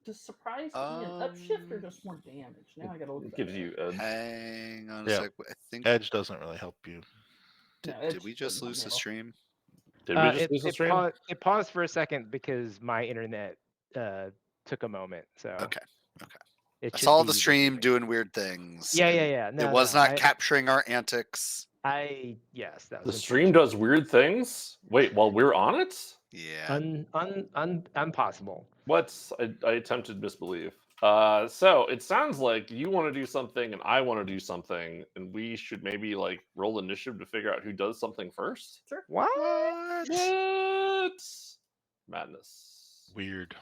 Does surprise give me an upshift or just more damage? Now I gotta look. It gives you edge. Hang on a Yeah. sec. I think Edge doesn't really help you. did we just lose the stream? Did we just lose the stream? It paused for a second because my internet took a moment. So Okay. it I should saw be the stream resuming. doing weird things. Yeah. and it was not capturing our antics. Yes, that The was stream does weird things. Wait, while we're on it? Yeah. impossible. I attempted misbelief. So it sounds like you want to do something and I want to do something, and we should maybe like roll initiative to figure out who does something first. Sure. What? What? Madness. Weird.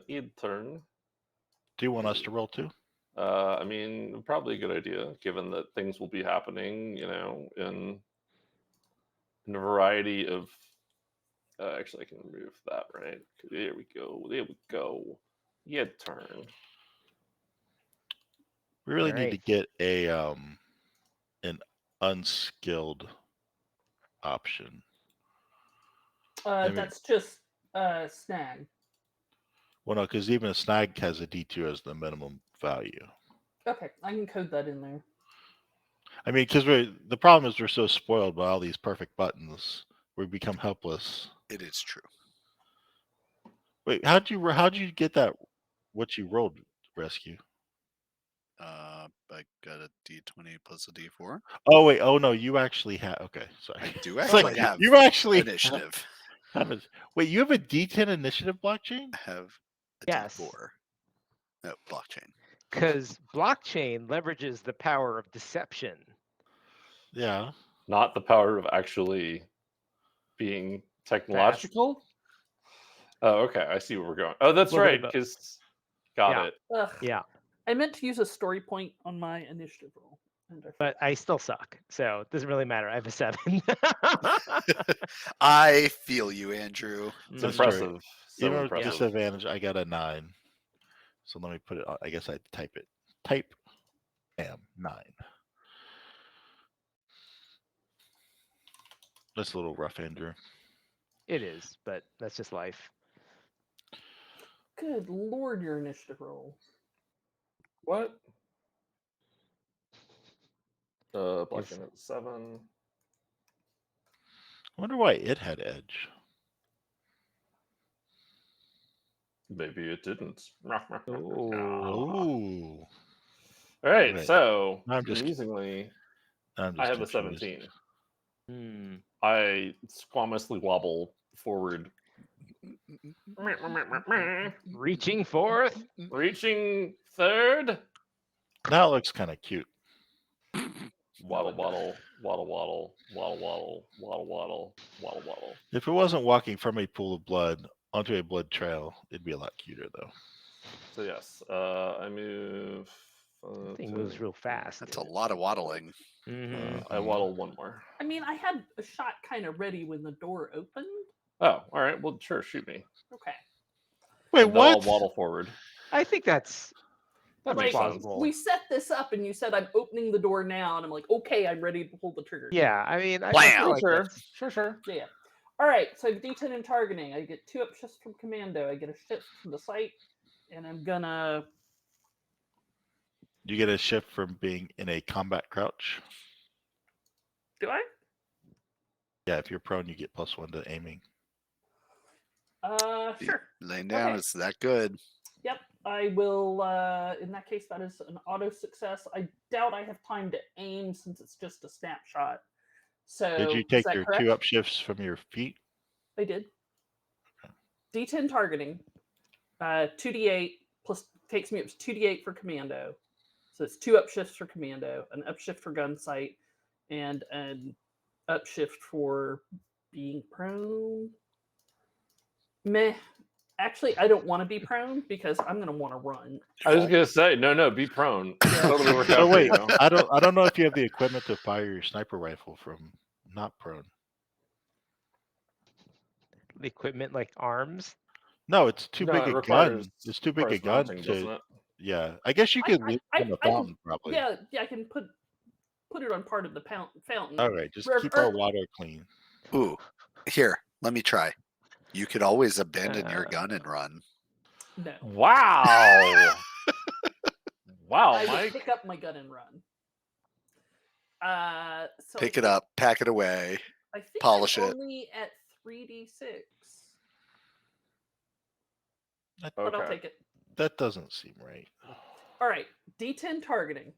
Id turn. Do you want us to roll too? I mean, probably a good idea, given that things will be happening, in a variety of. Actually, I can remove that, right? There we go. Yeah, turn. We really All need to right. get an unskilled option. That's just snag. Well, no, because even a snag has a D2 as the minimum value. Okay, I can code that in there. I mean, because the problem is we're so spoiled by all these perfect buttons, we become helpless. It is true. Wait, how'd you get that? What you rolled, Rescue? I got a D20 plus a D4. Oh wait, oh no, you actually have. Okay, sorry. I do actually have. You actually initiative. Wait, you have a D10 initiative blockchain? I have a Yes. D4. No, blockchain. Because blockchain leverages the power of deception. Yeah. Not the power of actually being technological. Oh, okay. I see where we're going. Oh, that's right. Because got it. Ugh. Yeah. I meant to use a story point on my initiative roll. But I still suck, so it doesn't really matter. I have a 7. I feel you, Andrew. It's That's impressive. true. So Even with impressive. disadvantage, I got a 9. So let me put it on. I guess I type it. Type M9. That's a little rough, Andrew. It is, but that's just life. Good lord, your initiative roll. What? Blockchain at 7. I wonder why it had edge. Maybe it didn't. Ooh. All right, Right. so I'm just amusingly, I'm just I have a confused. 17. I squammously wobble forward, Reaching forth. reaching third. That looks kind of cute. Waddle, waddle, waddle, waddle, waddle, waddle, waddle, waddle, waddle, waddle. If it wasn't walking from a pool of blood onto a blood trail, it'd be a lot cuter, though. So yes, I move. That thing moves real fast. That's a lot of waddling. I waddle one more. I mean, I had a shot kind of ready when the door opened. Oh, all right. Well, sure, shoot me. Okay. Wait, And then what? I'll waddle forward. I think that's That Like, makes sense. plausible. we set this up and you said I'm opening the door now, and I'm like, okay, I'm ready to pull the trigger. Yeah, I mean, I Blam! feel like Sure, that's- sure. Yeah. All right, so I have D10 in targeting. I get 2 up shifts from commando. I get a shift from the site, and I'm gonna. You get a shift from being in a combat crouch. Do I? Yeah, if you're prone, you get +1 to aiming. Sure. Laying down Okay. is that good. Yep, I will. In that case, that is an auto success. I doubt I have time to aim since it's just a snapshot. So Did you is take that your correct? 2 up shifts from your feet? I did. D10 targeting. 2d8 plus takes me up to 2d8 for commando. So it's 2 upshifts for commando, an upshift for gun sight, and an upshift for being prone. Meh. Actually, I don't want to be prone because I'm going to want to run. I was gonna say no. Be prone. Totally work out. Oh for wait, you. I don't know if you have the equipment to fire your sniper rifle from not prone. the equipment like arms. No, it's too No, big it a requires- gun. It's too big a requires gun mounting, doesn't to. it? Yeah, I guess you could leave it in the I can- fountain probably. Yeah, I can put it on part of the fountain. All right, just Or- keep or- our water clean. Ooh, here, let me try. You could always abandon your gun and run. No. Wow. Wow, I would Mike. pick up my gun and run. So Pick it up, pack it away. I think polish I'm it. only at 3d6. That, But I'll Okay. take it. that doesn't seem right. All right. D10 targeting.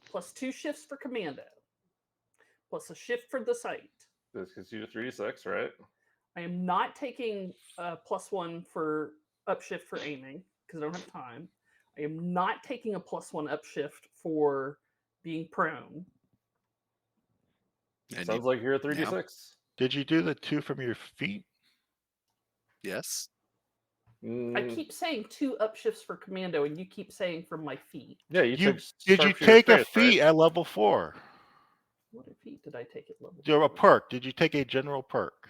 Plus 2 shifts for commando. Plus a shift for the sight. This gets you to 3d6, right? I am not taking +1 for upshift for aiming because I don't have time. I am not taking a +1 upshift for being prone. And Sounds like you're at 3d6. Did you do the 2 from your feet? yes. I Mm, keep saying 2 upshifts for commando, and you keep saying from my feet. yeah, you You took did you Sharpshooter's take a Grace, right? feet at level 4? What feat did I take at level? You're a 4? perk. Did you take a general perk?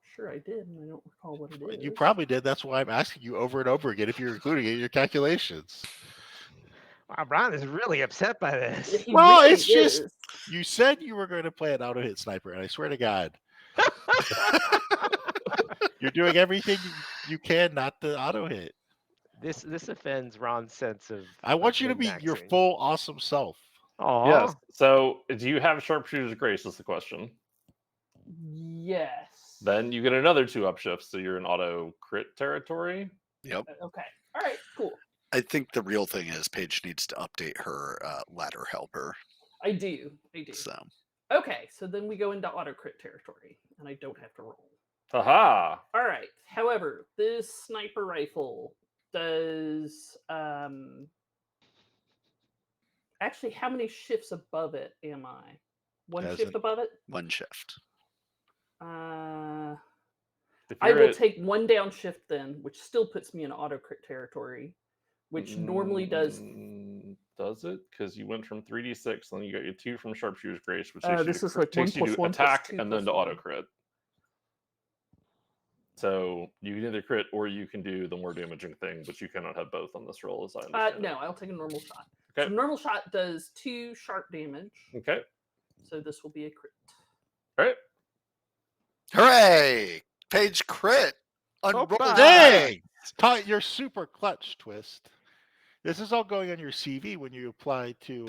Sure, I did, and I don't recall what it is. You probably did. That's why I'm asking you over and over again if you're including it in your calculations. Wow, Brian is really upset by this. He Well, really it's just is. you said you were going to play an auto hit sniper, and I swear to God, you're doing everything you can not to auto hit. This offends Ron's sense of. I want you to be your min-maxing. full awesome self. Aw. Yes. So, do you have Sharpshooter's Grace? Is the question. Yes. Then you get another 2 upshifts, so you're in auto crit territory. Yep. Okay. All right. Cool. I think the real thing is Paige needs to update her ladder helper. I do. So Okay. So then we go into auto crit territory, and I don't have to roll. Haha. All right. However, this sniper rifle does actually, how many shifts above it am I? One As shift an- above it? one shift. If I you're will at- take 1 downshift then, which still puts me in auto crit territory, which normally does. Does it? Because you went from 3d6, then you got your 2 from Sharpshooter's Grace, which This is like 1 takes you plus to 1 plus attack 2 and then plus to 1. auto crit. So you can either crit or you can do the more damaging thing, but you cannot have both on this roll, as I understand No, I'll take a normal shot. Okay. So normal shot does 2 sharp damage. it. Okay. So this will be a crit. All right. Hooray! Paige crit. Unrolled. Opa! Dang! Your super clutch twist. This is all going on your CV when you apply to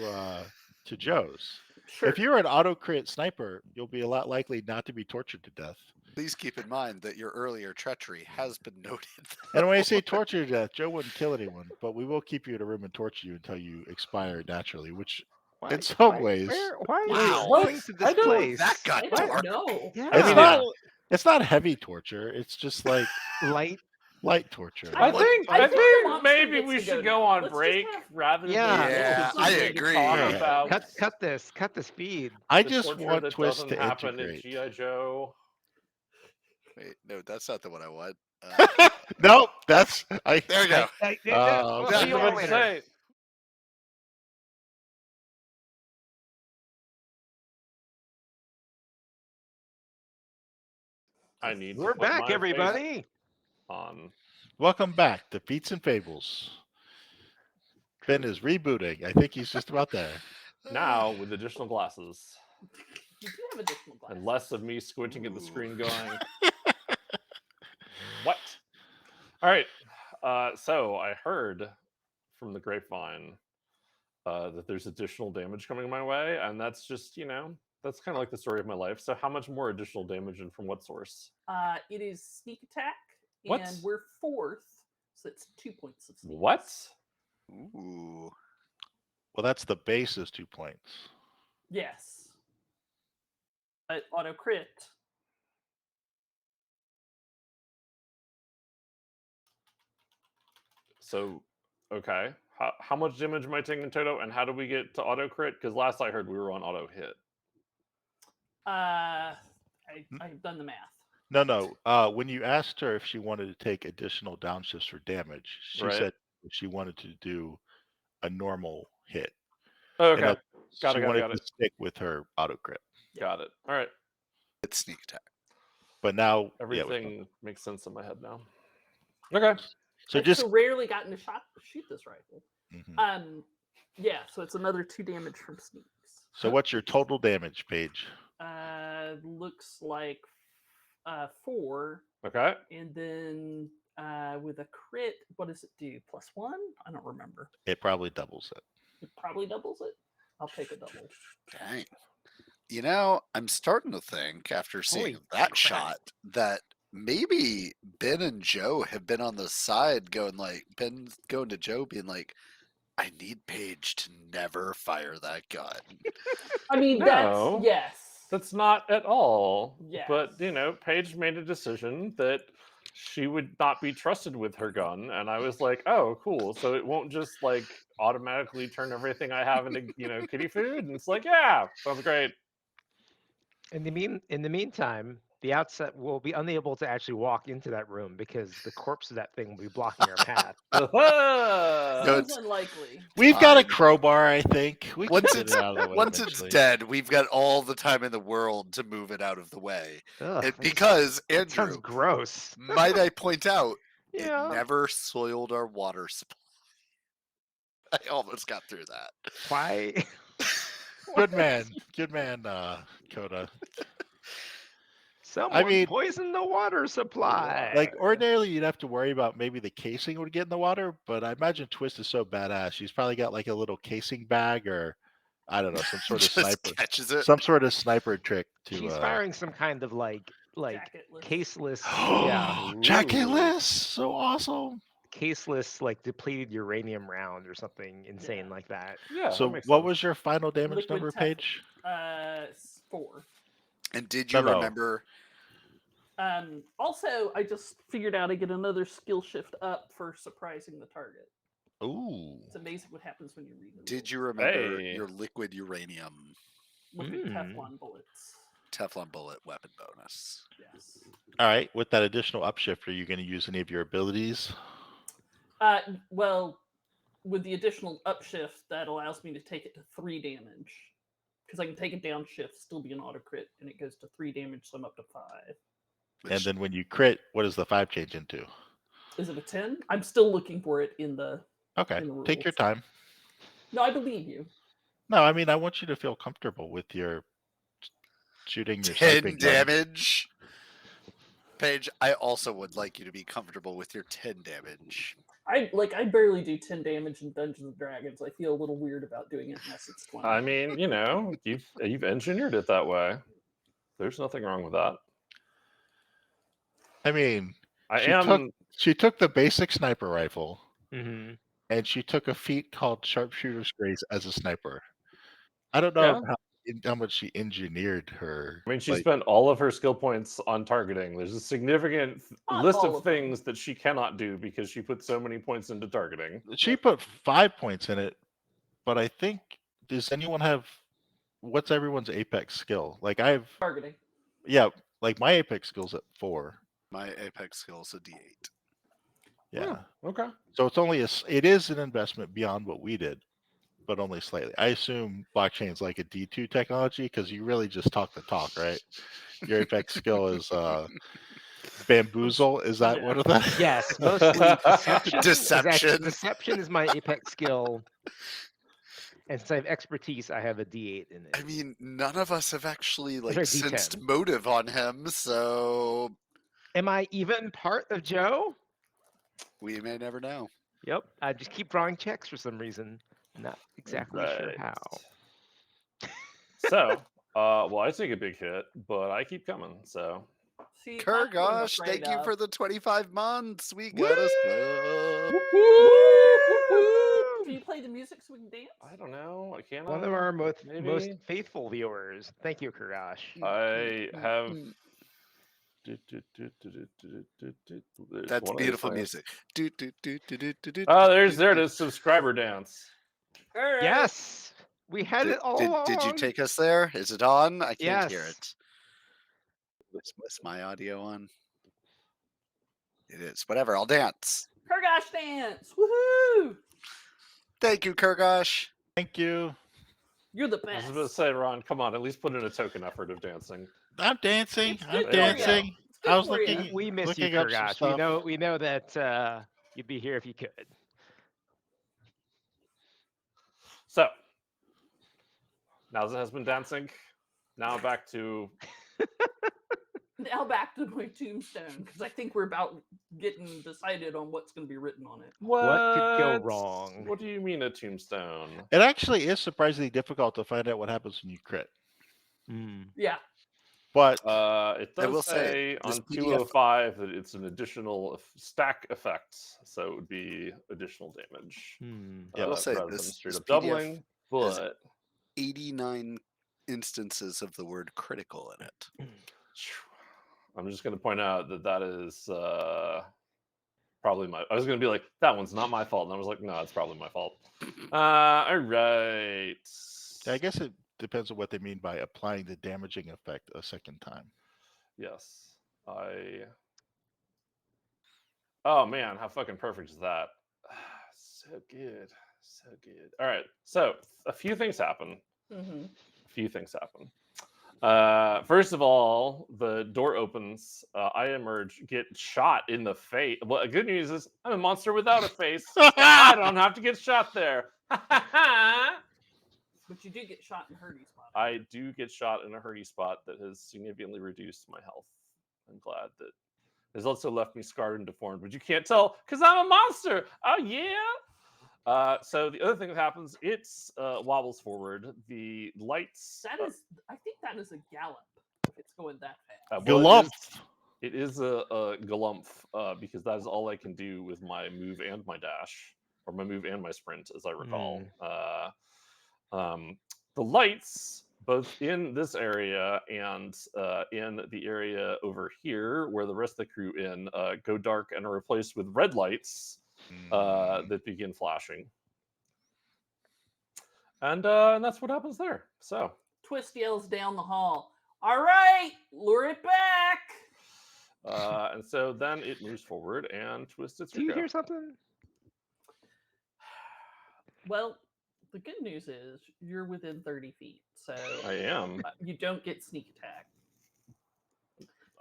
Joe's. Sure. If you're an auto crit sniper, you'll be a lot likely not to be tortured to death. Please keep in mind that your earlier treachery has been noted. And when I say torture to death, Joe wouldn't kill anyone, but we will keep you in a room and torture you until you expire naturally, which Why, in some ways, why are you Wow. going to this I don't- place? That got I don't dark. know. Yeah. it's not heavy torture. It's just like light. torture. I I What- think I think the monster maybe gets we to go should go now. on Let's just break have- rather Yeah. than Yeah, I continue to agree. talk Yeah. about Cut this feed. I the just torture want that Twist doesn't to happen in integrate. G.I. Joe. Wait, no, that's not the one I want. Nope, that's There we go. We'll that's see you what all I'm later. Say, I need to We're put back, my face everybody. on. Welcome back to Feats and Fables. Ben is rebooting. I think he's just about there. Now with additional glasses You do have additional glasses. and less of me squinting at the Ooh. screen going, what? All right. So I heard from the grapevine that there's additional damage coming my way, and that's just, that's kind of like the story of my life. So how much more additional damage and from what source? It is sneak attack, What? and we're 4th, so it's 2 points of sneak. What? Ooh. Well, that's the base is 2 points. Yes. But auto crit. So, okay. How much damage am I taking in total, and how do we get to auto crit? Because last I heard we were on auto hit. I've done the math. No. When you asked her if she wanted to take additional downshifts for damage, she Right. said she wanted to do a normal hit. Okay. And Got she it. wanted to stick with her auto crit. Got it. All right. It's sneak attack. But now Everything makes sense in my head now. Okay. so I've just so rarely gotten to shoot this rifle. Mhm. Yeah, so it's another 2 damage from sneaks. So what's your total damage, Paige? Looks like 4, Okay. and then With a crit, what does it do? +1? I don't remember. It probably doubles it. It probably doubles it. I'll take a double. Dang. You know, I'm starting to think after seeing Holy that crap. shot that maybe Ben and Joe have been on the side going like Ben's going to Joe being like, I need Paige to never fire that gun. I mean, No. that's yes. That's not at all. Yes. But, Paige made a decision that she would not be trusted with her gun. And I was like, oh, cool. So it won't just automatically turn everything I have into, kitty food. And it's like, yeah, sounds great. In the meantime, the outset will be unable to actually walk into that room because the corpse of that thing will be blocking our path. No, Seems it's unlikely. We've got a fine. crowbar, I think. We can Once get it's it out of the way once it's eventually. dead, we've got all the time in the world to move it out of the way. Ugh, that Because that sounds Andrew, gross. might I point out, Yeah. it never soiled our water supply. I almost got through that. Why? Good man, Coda. Someone mean- poisoned the water supply. Like ordinarily, you'd have to worry about maybe the casing would get in the water, but I imagine Twist is so badass. She's probably got like a little casing bag, or I don't know, some sort of Just sniper, catches it. some sort of sniper trick to. She's firing some kind of like Jacketless. caseless, yeah, Jacketless, so awesome. caseless like depleted uranium round or something insane Yeah. like that. Yeah. So, that makes what sense. was your final damage Liquid number, Teflon. Paige? 4. And did you No. remember? Also, I just figured out I get another skill shift up for surprising the target. Ooh, It's amazing what happens when you read the Did you rules. remember Hey. your liquid uranium Liquid Mm. Teflon bullets. Teflon bullet weapon bonus? Yes. all right. With that additional upshift, are you going to use any of your abilities? Well, with the additional upshift, that allows me to take it to 3 damage. Because I can take a downshift, still be an auto crit, and it goes to 3 damage, so I'm up to 5. And Which- then when you crit, what does the 5 change into? Is it a 10? I'm still looking for it in the. Okay, In the take your rules. time. No, I believe you. No, I mean I want you to feel comfortable with your shooting your 10 sniping gun. damage. Paige, I also would like you to be comfortable with your 10 damage. I barely do 10 damage in Dungeons and Dragons. I feel a little weird about doing it unless it's 20. I mean, you've engineered it that way. There's nothing wrong with that. I mean, I She am. she took the basic sniper rifle Mm-hmm. and she took a feat called Sharpshooter's Grace as a sniper. I don't Yeah. know how much she engineered her. I mean, she like, spent all of her skill points on targeting. There's a significant Not list all of of them. things that she cannot do because she put so many points into targeting. she put 5 points in it, but I think does anyone have what's everyone's apex skill? Like Targeting. like my apex skill's at 4. My apex skill is a D8. Yeah. Okay. So it's only it is an investment beyond what we did, but only slightly. I assume blockchain's like a D2 technology because you really just talk the talk, right? Your apex skill is bamboozle. Is that Yeah. one of the? Yes, mostly deception. Deception. Deception is my apex skill. And since I have expertise, I have a D8 in it. I mean, none of us have actually Sorry, like sensed D10. motive on him, so Am I even part of Joe? we may never know. Yep. I just keep drawing checks for some reason. Not exactly sure Right. how. So, well, I take a big hit, but I keep coming. So, See, that's what I'm Kurgosh, afraid thank you of. for the 25 months. We got us. Can you play the music so we can dance? I don't know. I can't. One of our most maybe? faithful viewers. Thank you, Kurgosh. I have. That's beautiful music. Oh, there it is. Subscriber dance. Alright. Yes, we had it all along. Did you take us there? Is it on? I can't hear Yes. it. Is my audio on? It is. Whatever. I'll dance. Kurgosh dance! Woohoo! Thank you, Kurgosh. Thank you. You're the I was best. about to say, Ron, come on, at least put in a token effort of dancing. I'm dancing. It's I'm good for you. dancing. It's good I was for you. looking. We miss you, looking up some Kurgosh. stuff. We know that you'd be here if you could. So, now that has been dancing. Now back to Now back to my tombstone, because I think we're about getting decided on what's going to be written on it. What could go wrong? What do you mean a tombstone? It actually is surprisingly difficult to find out what happens when you crit. Yeah. But It I will does say, say this on PDF 205 that it's an additional stack effect, so it would be additional damage I will say rather than this straight up PDF doubling. has But 89 instances of the word critical in it. I'm just going to point out that that is probably my. I was going to be like, that one's not my fault, and I was like, no, it's probably my fault. All right. I guess it depends on what they mean by applying the damaging effect a second time. Yes, Oh man, how fucking perfect is that? So good, so good. All right, so a few things happen. Mm-hmm. A few things happen. First of all, the door opens. I emerge, get shot in the face. Well, the good news is I'm a monster without a face. So I don't have to get shot there. But you do get shot in Hurdy spot. I do get shot in a hurdy spot that has significantly reduced my health. I'm glad that has also left me scarred and deformed, but you can't tell because I'm a monster. Oh yeah. So the other thing that happens, it's wobbles forward. The lights. That is, I think that is a gallop. If it's going that fast. Well, Galump. it is a galumph because that is all I can do with my move and my dash, or my move and my sprint, as I recall. The lights, both in this area and in the area over here, where the rest of the crew go dark and are replaced with red lights that begin flashing. And that's what happens there. So Twist yells down the hall, "All right, lure it back!" And so then it moves forward and twists its. Do you hear something? Well, the good news is you're within 30 feet, so I am. you don't get sneak attack.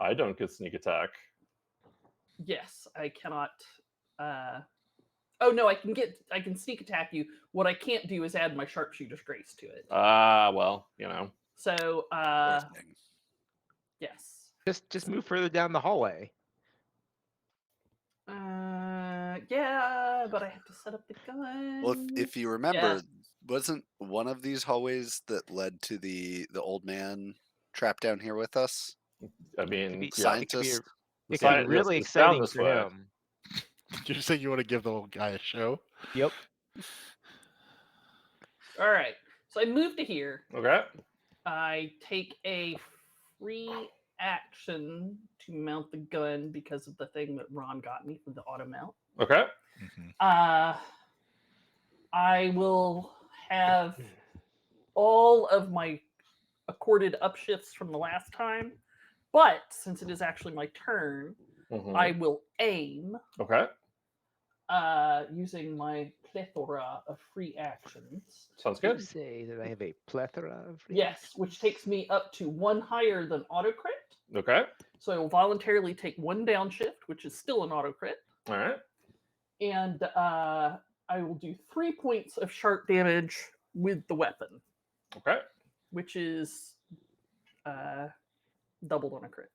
I don't get sneak attack. Yes, I cannot. Oh no, I can sneak attack you. What I can't do is add my sharpshooter's grace to it. Well, you know. So Poor thing. yes. Just move further down the hallway. Yeah, but I have to set up the gun. Well, if you remember, wasn't one of these hallways that led to the old man trapped down here with us? I mean, be- yeah, Scientist. It Sci- could be really yes, it's down exciting this for way. him. Did you say you want to give the old guy a show? Yep. All right. So I move to here. Okay. I take a free action to mount the gun because of the thing that Ron got me for the auto mount. Okay. Mm-hmm. I will have all of my accorded upshifts from the last time, but since it is actually my turn, Mhm. I will aim Okay. using my plethora of free actions. Sounds You good. say that I have a plethora of Yes, which takes me up to one higher than auto crit. Okay. So I will voluntarily take one downshift, which is still an auto crit, All right. and I will do 3 points of sharp damage with the weapon, Okay. which is doubled on a crit.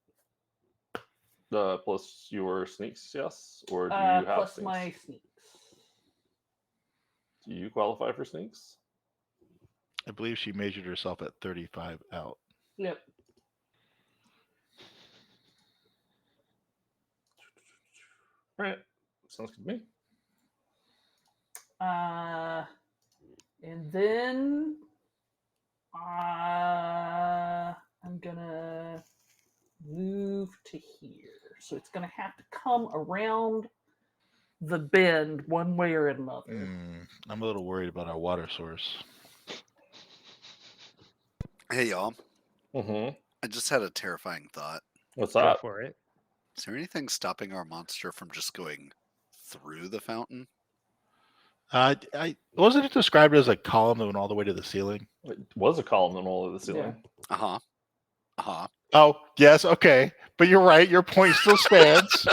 Plus your sneaks, yes, or do you have Plus sneaks? my sneaks. Do you qualify for sneaks? I believe she measured herself at 35 out. Yep. All right. Sounds good to me. And then I'm gonna move to here. So it's gonna have to come around the bend one way or another. I'm a little worried about our water source. Hey, y'all. Mm-hmm. I just had a terrifying thought. What's Go that? for it. Is there anything stopping our monster from just going through the fountain? I wasn't it described as a column that went all the way to the ceiling? It was a column in the middle of the ceiling. Uh-huh. Uh-huh. Oh, yes, okay. But you're right, your point still stands.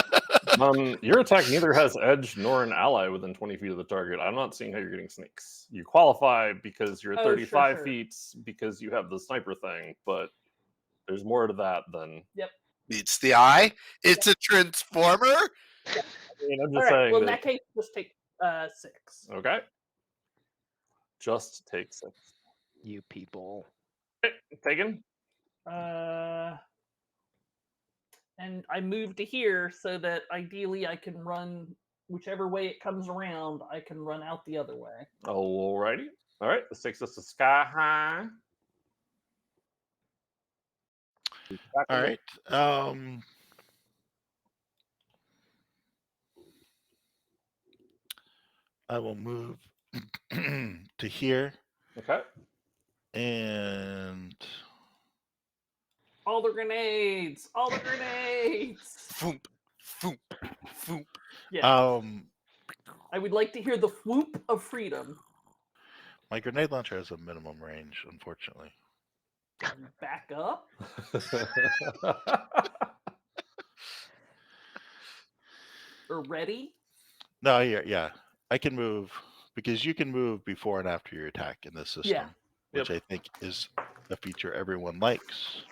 Your attack neither has edge nor an ally within 20 feet of the target. I'm not seeing how you're getting sneaks. You qualify because you're 35 sure. feet because you have the sniper thing, but there's more to that than Meets the eye. It's a transformer. I mean, I'm All just right. saying Well, in that. that case, just take 6. Okay. Just take 6. You people. Okay, taken. And I moved to here so that ideally I can run whichever way it comes around. I can run out the other way. Alrighty. All right. This takes us to sky high. Back All in the- right. I will move to here Okay. and All the grenades! All the grenades! Foomp, foomp, foomp. Yeah. I would like to hear the whoop of freedom. my grenade launcher has a minimum range, unfortunately. Back up. Or ready. No, yeah. I can move because you can move before and after your attack in this system, Yeah. which Yep. I think is a feature everyone likes.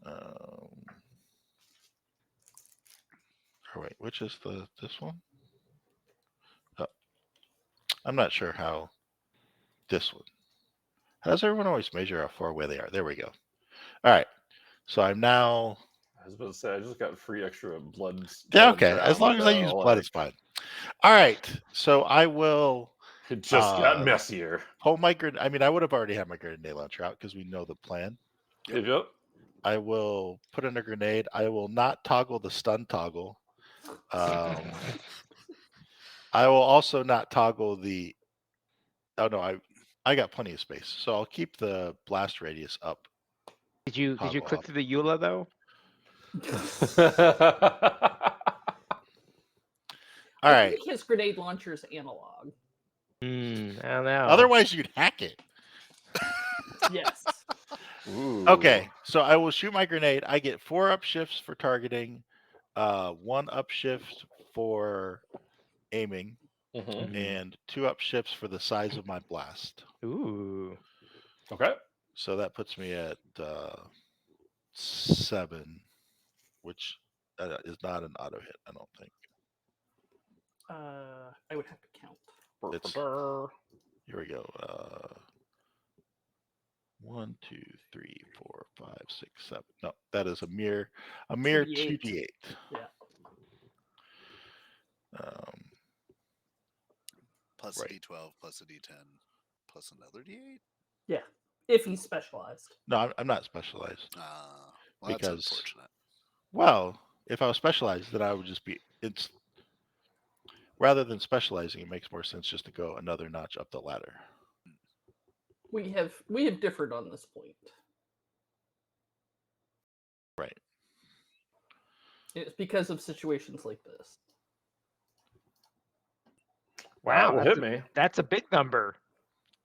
Oh wait, which is this one? Oh, I'm not sure how this one. How does everyone always measure how far away they are? There we go. All right. So I'm now. I was about to say I just got free extra blood. Yeah, blood okay. As round, long as I so, use blood, it's fine. All right. So I will It just got uh, messier. pull my grenade. I mean, I would have already had my grenade launcher out because we know the plan. Yep. I will put in a grenade. I will not toggle the stun toggle. I will also not toggle the. Oh no, I got plenty of space, so I'll keep the blast radius up. Did you Toggle click up. through the EULA though? All I right. think his grenade launcher is analog. I don't know. Otherwise, you'd hack it. Yes. Ooh. Okay, so I will shoot my grenade. I get 4 upshifts for targeting, 1 upshift for aiming, Mhm. and 2 upshifts for the size of my blast. Ooh. Okay. So that puts me at 7, which is not an auto hit, I don't think. I would have to count. It's- Here we go. 1, 2, 3, 4, 5, 6, 7. No, that is a mere 2d8. 2d8. Yeah. Plus Right. a d12, plus a d10, plus another d8. Yeah. If he's specialized. No, I'm not specialized. Well, Because- that's unfortunate. Well, if I was specialized, then I would just be. It's rather than specializing, it makes more sense just to go another notch up the ladder. We have differed on this point. Right. It's because of situations like this. Wow, That will hit me. That's a big number.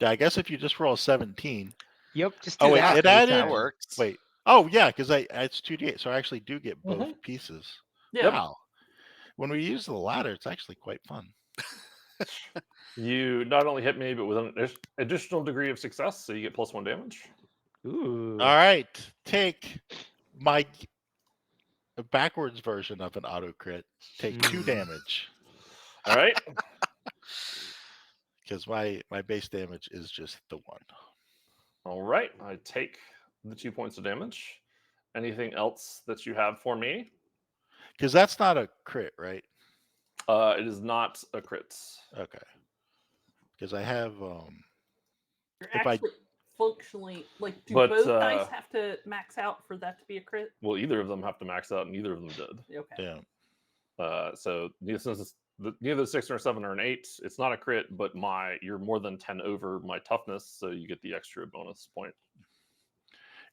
Yeah, I guess if you just roll a 17. Yep, just do Oh wait, that. it every added. time. works. Wait. Oh yeah, because it's 2d8, so I actually do get both pieces. Yeah. Wow. When we use the ladder, it's actually quite fun. You not only hit me, but with an additional degree of success, so you get +1 damage. Ooh. All right, take my backwards version of an auto crit. Take 2 damage All right. because my base damage is just the 1. All right. I take the 2 points of damage. Anything else that you have for me? Because that's not a crit, right? It is not a crit. Okay. Because I have You're If I- actually functionally like do But, both dice have to max out for that to be a crit? Well, either of them have to max out, and neither of them did. Okay. yeah. So since neither the 6 nor 7 or an 8, it's not a crit, but you're more than 10 over my toughness, so you get the extra bonus point.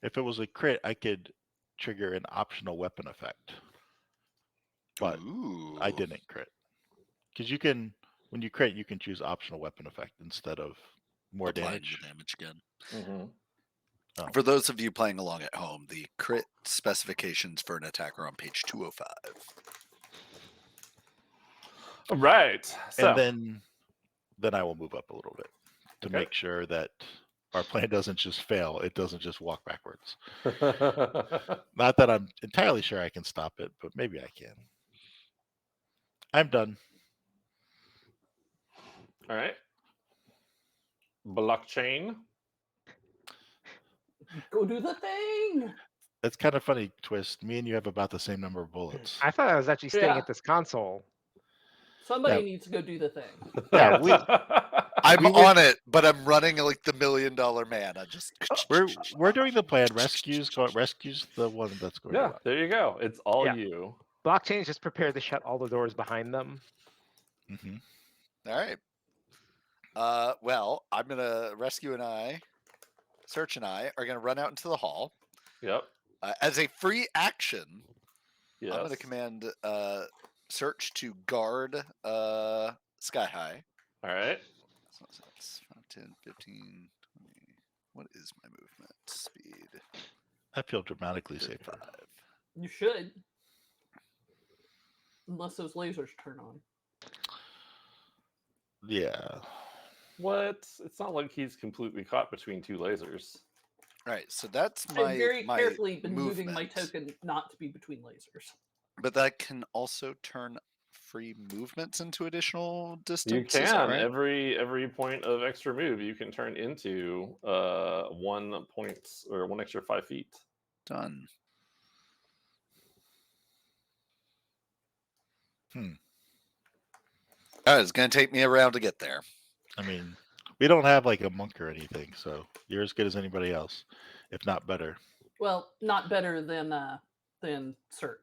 If it was a crit, I could trigger an optional weapon effect. But Ooh. I didn't crit. Because you can, when you crit, you can choose optional weapon effect instead of more Applying damage. the damage again. Mhm. Oh. For those of you playing along at home, the crit specifications for an attack are on page 205. All right. So, And then I will move up a little bit to Okay. make sure that Our plan doesn't just fail; it doesn't just walk backwards. Not that I'm entirely sure I can stop it, but maybe I can. I'm done. All right. Blockchain. Go do the thing. That's kind of funny, Twist. Me and you have about the same number of bullets. I thought I was actually staying Yeah. at this console. Somebody Yeah. needs to go do the thing. Yeah, I'm we were- on it, but I'm running like the $1 Million Man. I just we're doing the plan. Rescues the one that's going. Yeah, to there you go. It's all Yeah. you. Blockchain is just prepared to shut all the doors behind them. Mm-hmm. All right. Well, I'm gonna Rescue and I, Search and I are gonna run out into the hall. Yep. As a free action, Yes. I'm gonna command Search to guard Sky High. All right. So that's 5, 10, 15, 20. What is my movement speed? I feel dramatically safer. 5. You should. Unless those lasers turn on. Yeah. What? It's not like he's completely caught between two lasers. All right, so that's my I've very my carefully been moving my movement. token not to be between lasers. But that can also turn free movements into additional distance. You is that can right? every point of extra move you can turn into 1 point or 1 extra 5 feet. Done. It's going to take me a round to get there. I mean, we don't have like a monk or anything, so you're as good as anybody else, if not better. Well, not better than Search.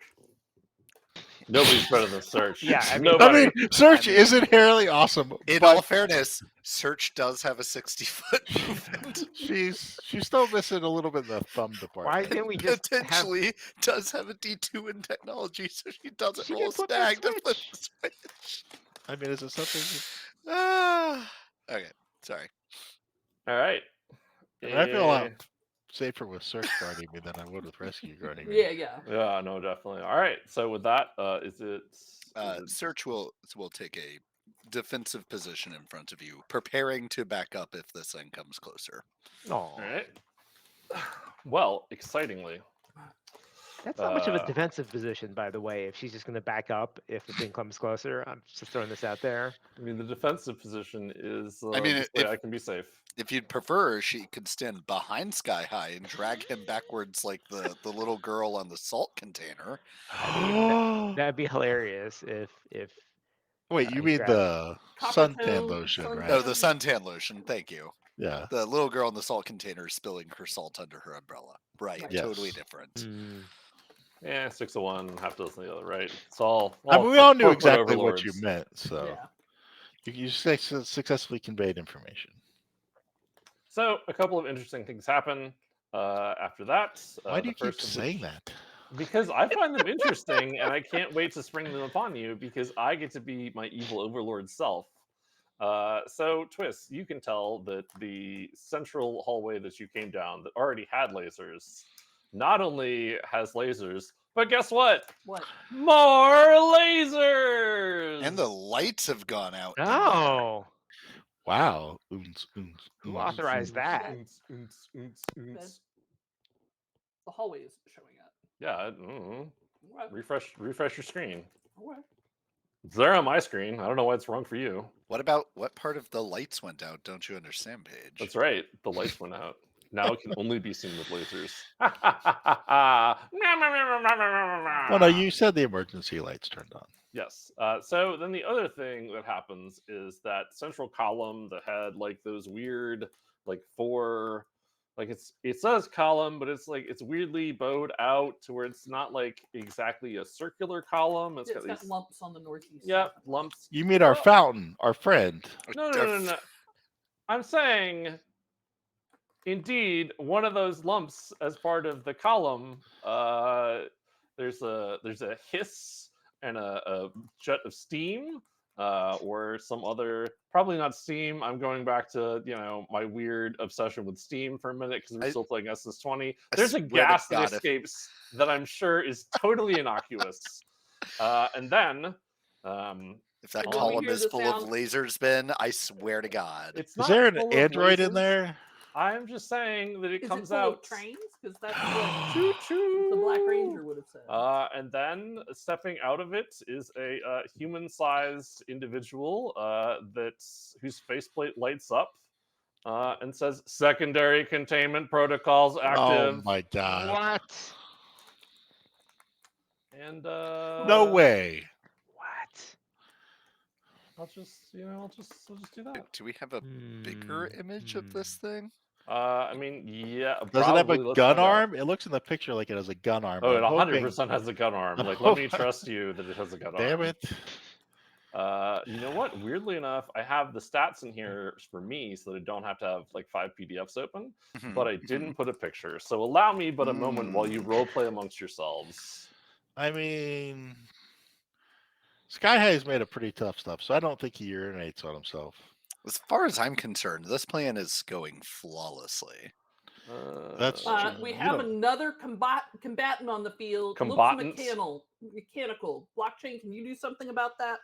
Nobody's better than Search. Yeah, I mean- nobody. Search I mean, is inherently awesome. In but all fairness, Search does have a 60-foot movement. she's still missing a little bit in the thumb department. Why didn't we just have... Potentially does have a D2 in technology, so she doesn't She roll a can flip the snag to flip switch. the switch. I mean, is it something? Okay, sorry. All right. I mean, I feel a lot Eh, safer with search guarding me than I would with rescue guarding me. Yeah. Yeah, no, definitely. All right. So with that, is it? Search will take a defensive position in front of you, preparing to back up if this thing comes closer. Aw, All right. Well, excitingly, that's not much of a Uh, defensive position, by the way. If she's just going to back up if the thing comes closer, I'm just throwing this out there. I mean, the defensive position is. I mean, this way if- I can be safe. If you'd prefer, she could stand behind Sky High and drag him backwards like the little girl on the salt container. I mean, that'd be hilarious if Wait, you he mean grabbed- the Copper suntan tone, lotion, sun- right? Oh, the suntan lotion. Thank you. Yeah. The little girl in the salt container is spilling her salt under her umbrella. Right. Yes. Totally different. Mm, Yeah, 6 of one, half dozen the other. Right. It's all. I mean, we all knew corporate exactly what you overlords. meant, so Yeah. you successfully conveyed information. So a couple of interesting things happen after that. Why do the you keep first of saying which- that? Because I find them interesting, and I can't wait to spring them upon you because I get to be my evil overlord self. So, Twist, you can tell that the central hallway that you came down that already had lasers not only has lasers, but guess what? What? More lasers! And the lights have gone out. in there. oh, Wow. who authorized that? That- The hallway is showing up. Yeah, Okay. refresh your screen. Okay. It's there on my screen. I don't know why it's wrong for you. What part of the lights went out? Don't you understand, Paige? That's right. The lights went out. Now it can only be seen with lasers. Well, no, you said the emergency lights turned on. Yes. So then the other thing that happens is that central column that had like those weird, like four, like it says column, but it's like it's weirdly bowed out to where it's not like exactly a circular column. It's Yeah, got it's got these, lumps on the northeast. yeah, side. lumps. You mean our Oh. fountain, our friend? No. I'm saying, indeed, one of those lumps as part of the column. There's a hiss and a jet of steam, or some other. Probably not steam. I'm going back to my weird obsession with steam for a minute because we're still playing SS20. There's a swear to gas that God, if- escapes that I'm sure is totally innocuous, and then. If that When we column hear is the full sound- of lasers, Ben, I swear to God. It's Is not there an full of android in lasers. there? I'm just saying that it Is comes it full out. of trains? Because that's what Choo choo. the Black Ranger would have said. And then stepping out of it is a human-sized individual whose faceplate lights up and says, "Secondary containment protocols active." Oh my god. What? And No way. What? I'll just do that. Do we have a bigger image of this thing? I mean, yeah. Does it have a probably. Let's gun find out. arm? It looks in the picture like it has a gun arm. Oh, but it I'm hoping- 100% has a gun arm. I'm Like, let me hoping- trust you that it has a gun arm. Damn it. You know what? Weirdly enough, I have the stats in here for me so that I don't have to have like 5 PDFs open, but I didn't put a picture. So allow me but a moment while you role play amongst yourselves. I mean, Sky High's made a pretty tough stuff, so I don't think he urinates on himself. As far as I'm concerned, this plan is going flawlessly. That's We You have don't- another combatant on the field. Combatant? Looks mechanical. Blockchain, can you do something about that?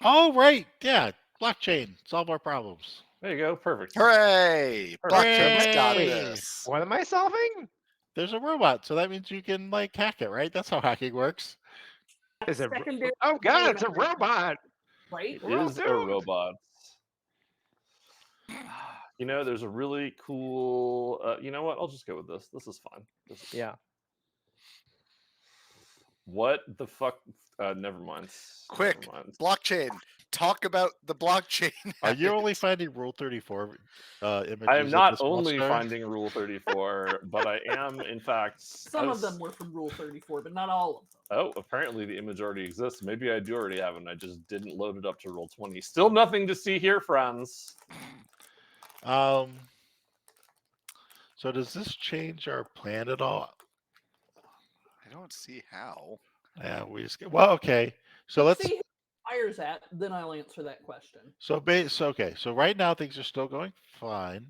Oh, right. Yeah. Blockchain. Solve our problems. There you go. Perfect. Hooray! Blockchain's got Hooray! this. What am I solving? There's a robot, so that means you can like hack it, right? That's how hacking works. Is it? Secondary Oh God, it's a containment, robot. right? It We're all is a doomed. robot. You know, there's a really cool. You know what? I'll just go with this. This is fine. Yeah. What the fuck? Never mind. Quick, Never mind. blockchain. Talk about the blockchain. Are you only finding Rule 34 images? I am of not this only monster? finding Rule 34, but I am, in fact. Some of them were from Rule 34, but not all of them. Oh, apparently the image already exists. Maybe I do already have it, and I just didn't load it up to Roll 20. Still nothing to see here, friends. So does this change our plan at all? I don't see how. Yeah, well, okay. So let's see who fires at, then I'll answer that question. so right now things are still going fine.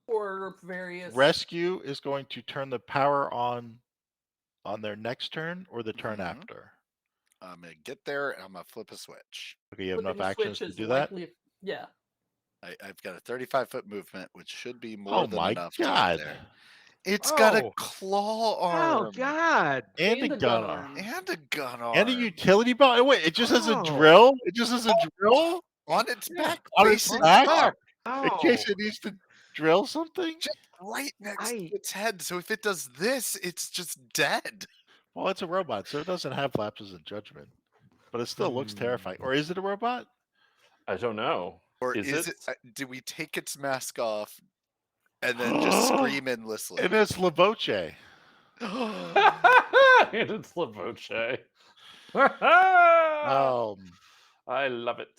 For various Rescue is going to turn the power on their next turn or the turn Mhm. after. I'm gonna get there and I'm gonna flip a switch. Okay, you have flipping enough a actions switch to is do that? likely- Yeah. I've got a 35-foot movement, which should be more Oh than my enough to god. get there. It's got a Oh. claw Oh arm God. And a a gun arm. and a gun arm And a utility belt. Wait, it just has a Oh. drill? It just has a drill? on its back, On its facing back? up, Oh. In case it needs to drill something? just right next I- to its head. So if it does this, it's just dead. Well, it's a robot, so it doesn't have lapses in judgment. But it still looks terrifying. Or is it a robot? I don't know. Or Is is it? do we take its mask off and then just scream endlessly? And it's La Voce. And it's La Voce. I love it.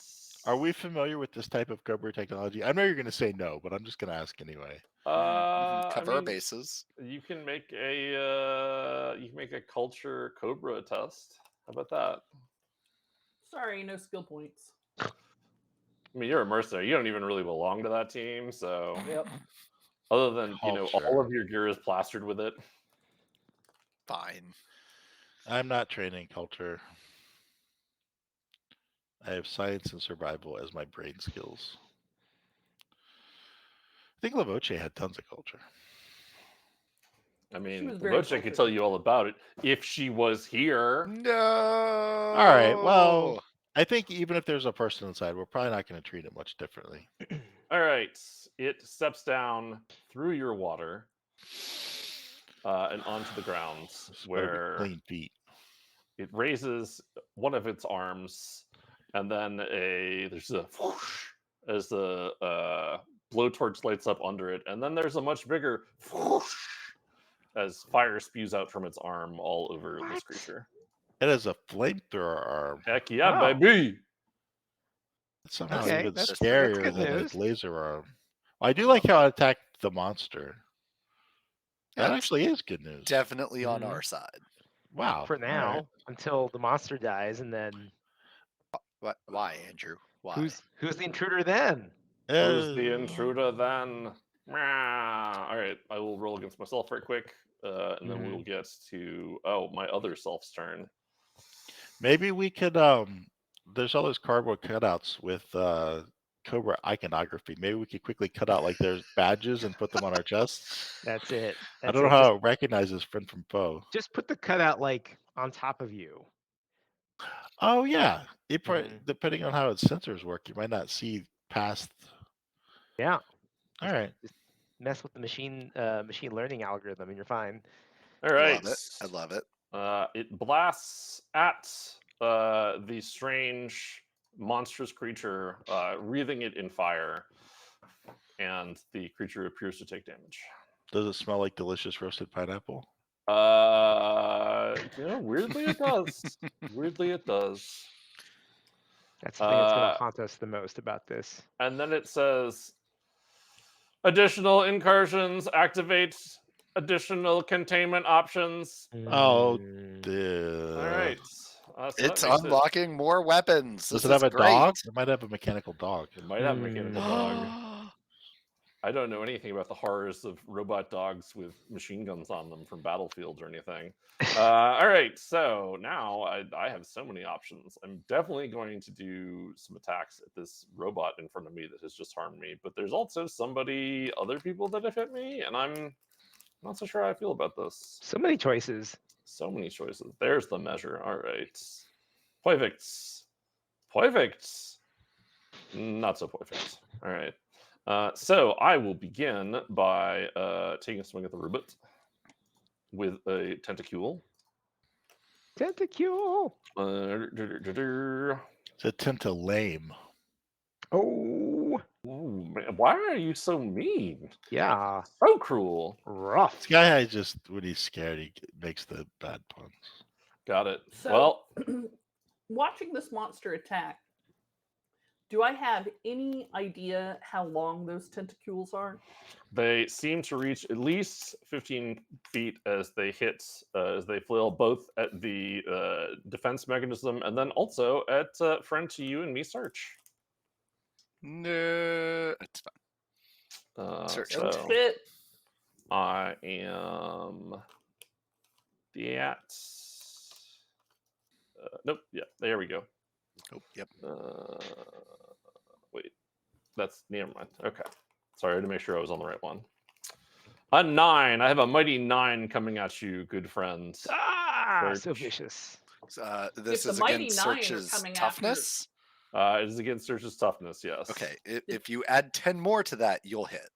Are we familiar with this type of Cobra technology? I know you're going to say no, but I'm just going to ask anyway. Cover I our mean, bases. You can make a culture Cobra test. How about that? Sorry, no skill points. I mean, you're a mercenary. You don't even really belong to that team, so Yep. other than all Culture. of your gear is plastered with it. Fine. I'm not training culture. I have science and survival as my brain skills. I think La Voce had tons of culture. I mean, was La very Voce could cultured. tell you all about it if she was here. No. All right, well, I think even if there's a person inside, we're probably not going to treat it much differently. All right, it steps down through your water and onto the ground, This better be where clean feet. it raises one of its arms, and then there's a whoosh as the blowtorch lights up under it, and then there's a much bigger whoosh as fire spews out from its arm all over this What? creature. It has a flamethrower arm. Heck yeah, Oh. baby! It's somehow Okay, even that's scarier good than news. a laser arm. Well, I do like how it attacked the monster. That Yeah, actually is good news. definitely on Mhm. our side. Wow. For all now, right. until the monster dies, and then What? Why, Andrew? Why? who's the intruder then? Who's the intruder then? All right, I will roll against myself right quick, and then we'll get to my other self's turn. Maybe we could there's all those cardboard cutouts with Cobra iconography. Maybe we could quickly cut out like their badges and put them on our chests. That's it. I That's don't know it. how it recognizes friend from foe. Just put the cutout like on top of you. Oh yeah, it probably, Mhm. depending on how its sensors work, you might not see past. Yeah. All right. Just mess with the machine learning algorithm, and you're fine. All right. Love it. I love it. It blasts at the strange, monstrous creature, wreathing it in fire, and the creature appears to take damage. Does it smell like delicious roasted pineapple? Weirdly it does. Weirdly it does. That's the thing that's going Uh, to haunt us the most about this. And then it says, additional incursions, activate additional containment options. Oh, Mm. All right. So It's that makes unlocking more weapons. Does This it have is a great. dog? It might have a mechanical dog. It might have a mechanical Hmm. dog. I don't know anything about the horrors of robot dogs with machine guns on them from battlefields or anything. All right, so now I have so many options. I'm definitely going to do some attacks at this robot in front of me that has just harmed me. But there's also other people that have hit me, and I'm not so sure how I feel about this. So many choices. So many choices. There's the measure. All right. Perfect. Perfect. Not so perfect. All right. So I will begin by taking a swing at the robot with a tentacule. Tentacule. It's a tenta lame. Oh, Ooh, man, why are you so mean? yeah. So cruel. Rough. Sky High just, when he's scared, he makes the bad puns. Got it. So, Well, watching this monster attack, do I have any idea how long those tentacles are? they seem to reach at least 15 feet as they hit, as they flail both at the defense mechanism and then also at friend to you and me search. No, it's fine. Search Don't So fit. I am at. Nope. Yeah, there we go. Oh, yep. Wait, that's never mind. Okay, sorry to make sure I was on the right one. A 9. I have a mighty 9 coming at you, good friend. Ah, so Search. vicious. This the is mighty against 9 are Search's coming after- toughness. It is against Search's toughness. Yes. Okay, if you add 10 more to that, you'll hit.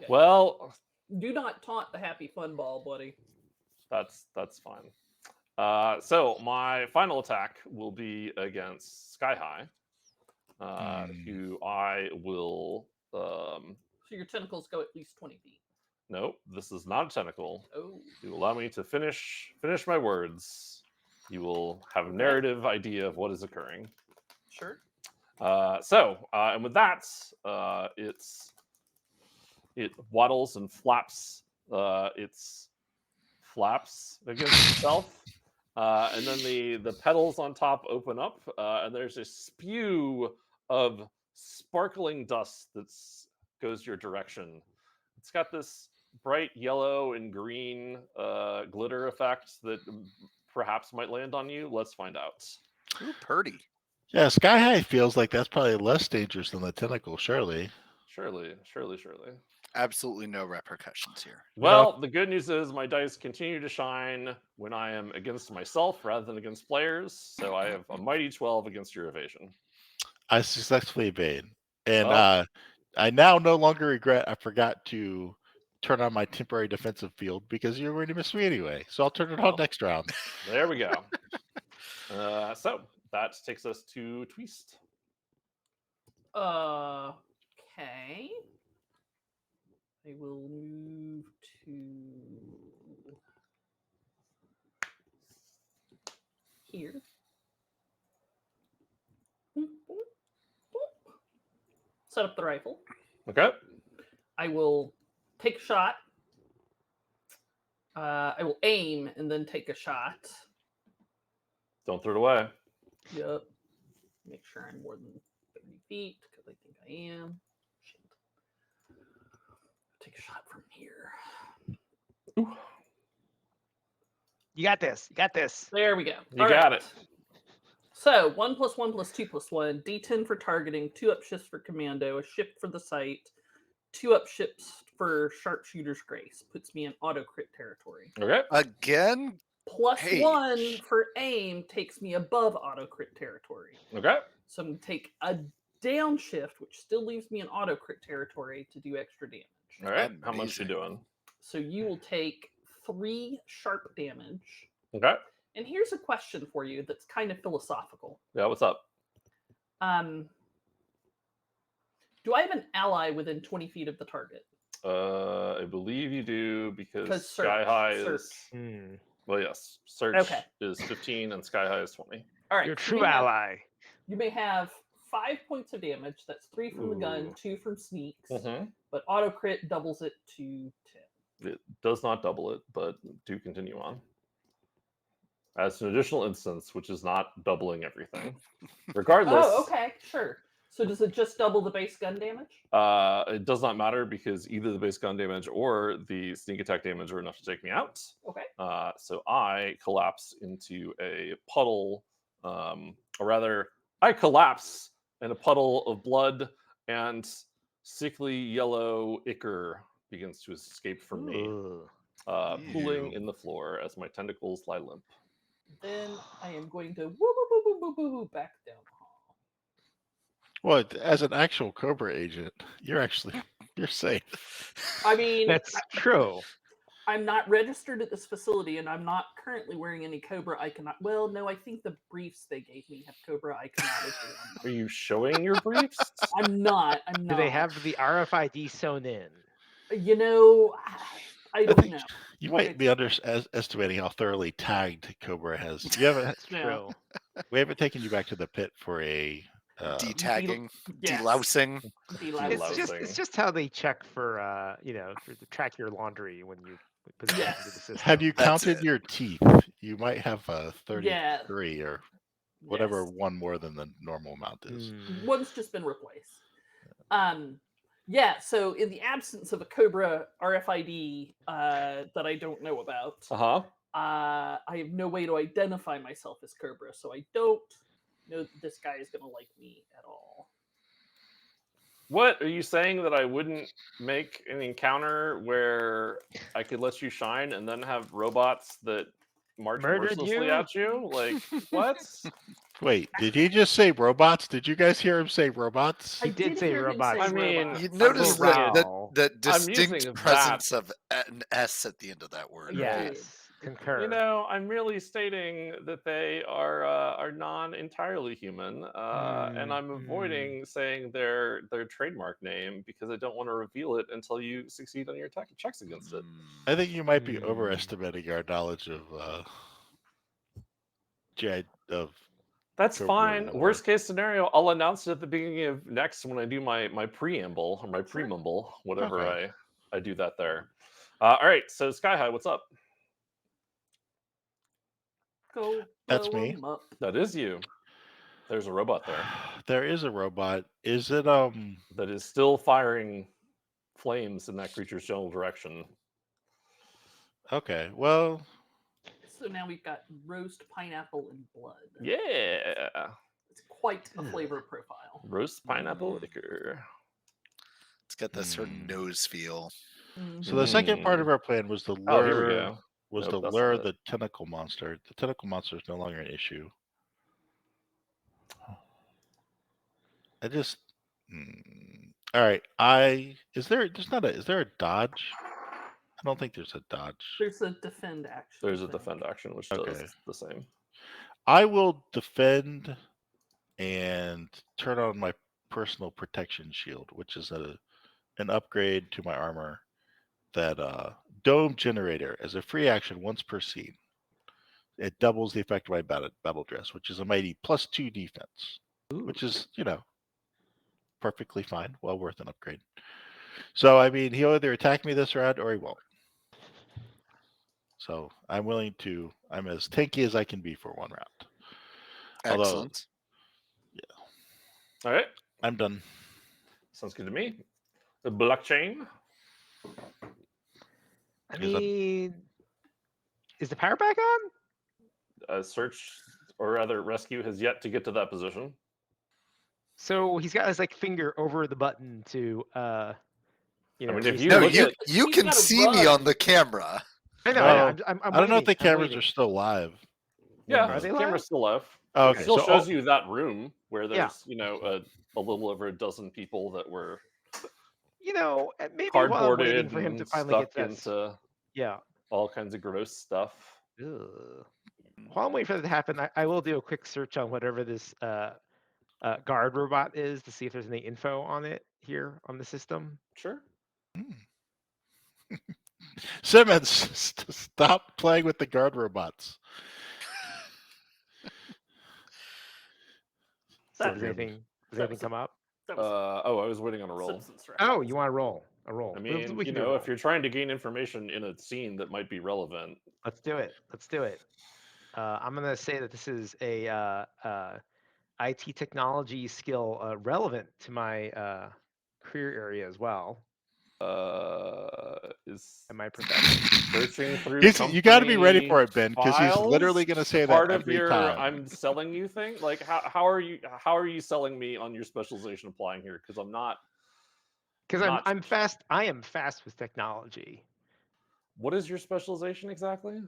Yeah. Well, Do not taunt the happy fun ball, buddy. that's fine. So my final attack will be against Sky High, who I will. So your tentacles go at least 20 feet. Nope, this is not a tentacle. Oh. You allow me to finish my words. You will have a Okay. narrative idea of what is occurring. Sure. And with that, it waddles and flaps its flaps against itself, and then the petals on top open up, and there's a spew of sparkling dust that goes your direction. It's got this bright yellow and green glitter effect that perhaps might land on you. Let's find out. Ooh, purdy. Yeah, Sky High feels like that's probably less dangerous than the tentacle, surely. Surely. Absolutely no repercussions here. Well, the good news is my dice continue to shine when I am against myself rather than against players. So I have a mighty 12 against your evasion. I successfully evade. And Well- I now no longer regret I forgot to turn on my temporary defensive field because you're going to miss me anyway. So I'll turn it on Well. next round. There we go. So that takes us to Twist. Okay. I will move to here. Set up the rifle. Okay. I will take a shot. I will aim and then take a shot. Don't throw it away. Yep. Make sure I'm more than 30 feet because I think I am. Shit. Take a shot from here. You got this. You got this. There we go. You All got right. it. So 1+1+2+1, D10 for targeting, 2 up shifts for commando, a shift for the sight, 2 up shifts for sharpshooter's grace. Puts me in auto crit territory. Okay. Again, +1 Page. for aim takes me above auto crit territory. Okay. So I'm going to take a downshift, which still leaves me in auto crit territory to do extra damage. All right. How much you Amazing. doing? So you will take 3 sharp damage. Okay. And here's a question for you that's kind of philosophical. Yeah. What's up? Do I have an ally within 20 feet of the target? I believe you do because 'Cause Sky High search. is Hmm. well, yes. Search Okay. is 15 and Sky High is 20. All right. Your so true ally. You may have 5 points of damage. That's 3 from the gun, Ooh. 2 from sneaks. Mm-hmm. But auto crit doubles it to 10. It does not double it, but do continue on. As an additional instance, which is not doubling everything. Regardless, Oh, okay, sure. So does it just double the base gun damage? it does not matter because either the base gun damage or the sneak attack damage are enough to take me out. Okay. So I collapse into a puddle, or rather, I collapse in a puddle of blood, and sickly yellow ichor begins to escape from me, Ooh. pooling Ew. in the floor as my tentacles lie limp. Then I am going to woo woo woo woo woo woo woo back down the hall. Well, as an actual Cobra agent, you're safe. I mean, That's true. I'm not registered at this facility, and I'm not currently wearing any Cobra iconography. Well, no, I think the briefs they gave me have Cobra iconography on Are you showing your briefs? I'm not. Do they have the RFID sewn in? You know, I don't think know. You might be estimating how thoroughly tagged Cobra has. You haven't. That's Yeah. true. We haven't taken you back to the pit for a. Detagging, Yes. delousing. Delousing. It's just how they check for to track your laundry when you put it Yes. into the system. Have you That's counted it. your teeth? You might have 33 or whatever Yes. one more than the normal amount is. Hmm. One's just been replaced. Yeah, so in the absence of a Cobra RFID that I don't know about, Uh-huh. I have no way to identify myself as Cobra, so I don't know that this guy is going to like me at all. What are you saying, that I wouldn't make an encounter where I could let you shine and then have robots that march Murdered mercilessly you? at you? Like, what? Wait, did he just say robots? Did you guys hear him say robots? He I did say hear him robots. I mean, robots. You I'm notice using that I'm distinct using presence of an S at the end of that word. Yeah. Yes, concur. You know, I'm merely stating that they are non-entirely human, and I'm avoiding saying their trademark name because I don't want to reveal it until you succeed on your checks against it. I think you might be Hmm. overestimating our knowledge of G.I. of. That's Cobra fine. lore. Worst case scenario, I'll announce it at the beginning of next when I do my preamble or my premumble, whatever Okay. I do that there. All right, so Sky High, what's up? Go That's blow me. 'em up. That is you. There's a robot there There is a robot. Is it that is still firing flames in that creature's general direction. Okay, well, So now we've got roast pineapple and blood. Yeah, It's quite a flavor profile. roast pineapple ichor. It's got that certain nose feel. so the second part of our plan was to Oh, here we lure go. Nope, that's not it. the tentacle monster. The tentacle monster is no longer an issue. I just all right. Is there a dodge? I don't think there's a dodge. There's a defend action. There's I a think. defend action which Okay. does the same. I will defend and turn on my personal protection shield, which is an upgrade to my armor. That dome generator as a free action once per scene. It doubles the effect of my battle dress, which is a mighty +2 defense, which is perfectly fine, well worth an upgrade. So I mean, he'll either attack me this round or he won't. So I'm as tanky as I can be for one round. Excellent. All right, I'm done. sounds good to me. The blockchain. I Is that- mean, is the power back on? Search or rather, Rescue has yet to get to that position. So he's got his like finger over the button to you know. I mean, if you No, look you at you He's can gotta see me on run. the camera. I know. No, I'm I don't know if waiting, the I'm cameras waiting. are still live. yeah, Are they the live? camera's still live. Oh, It okay, still so shows you that room where Yeah. there's a little over a dozen people that were You know, maybe while I'm waiting cardboarded for him to and finally get stuck that. into Yeah. all kinds of gross stuff. Ugh. While I'm waiting for that to happen, I will do a quick search on whatever this guard robot is to see if there's any info on it here on the system. Sure. Simmons, stop playing with the guard robots. So That- does anything that was come up? That was I was waiting on a roll. Simpsons Oh, reference. you want to roll? A roll. I We mean, can do a if roll. you're trying to gain information in a scene that might be relevant, Let's do it. Let's do it. I'm gonna say that this is a IT technology skill relevant to my career area as well is and my profession. searching through You got to be ready company for it, Ben, because he's literally files going to say that part of every your time. I'm selling you thing. Like, how are you selling me on your specialization applying here? Because I'm not. Because not- I'm fast. I am fast with technology. What is your specialization exactly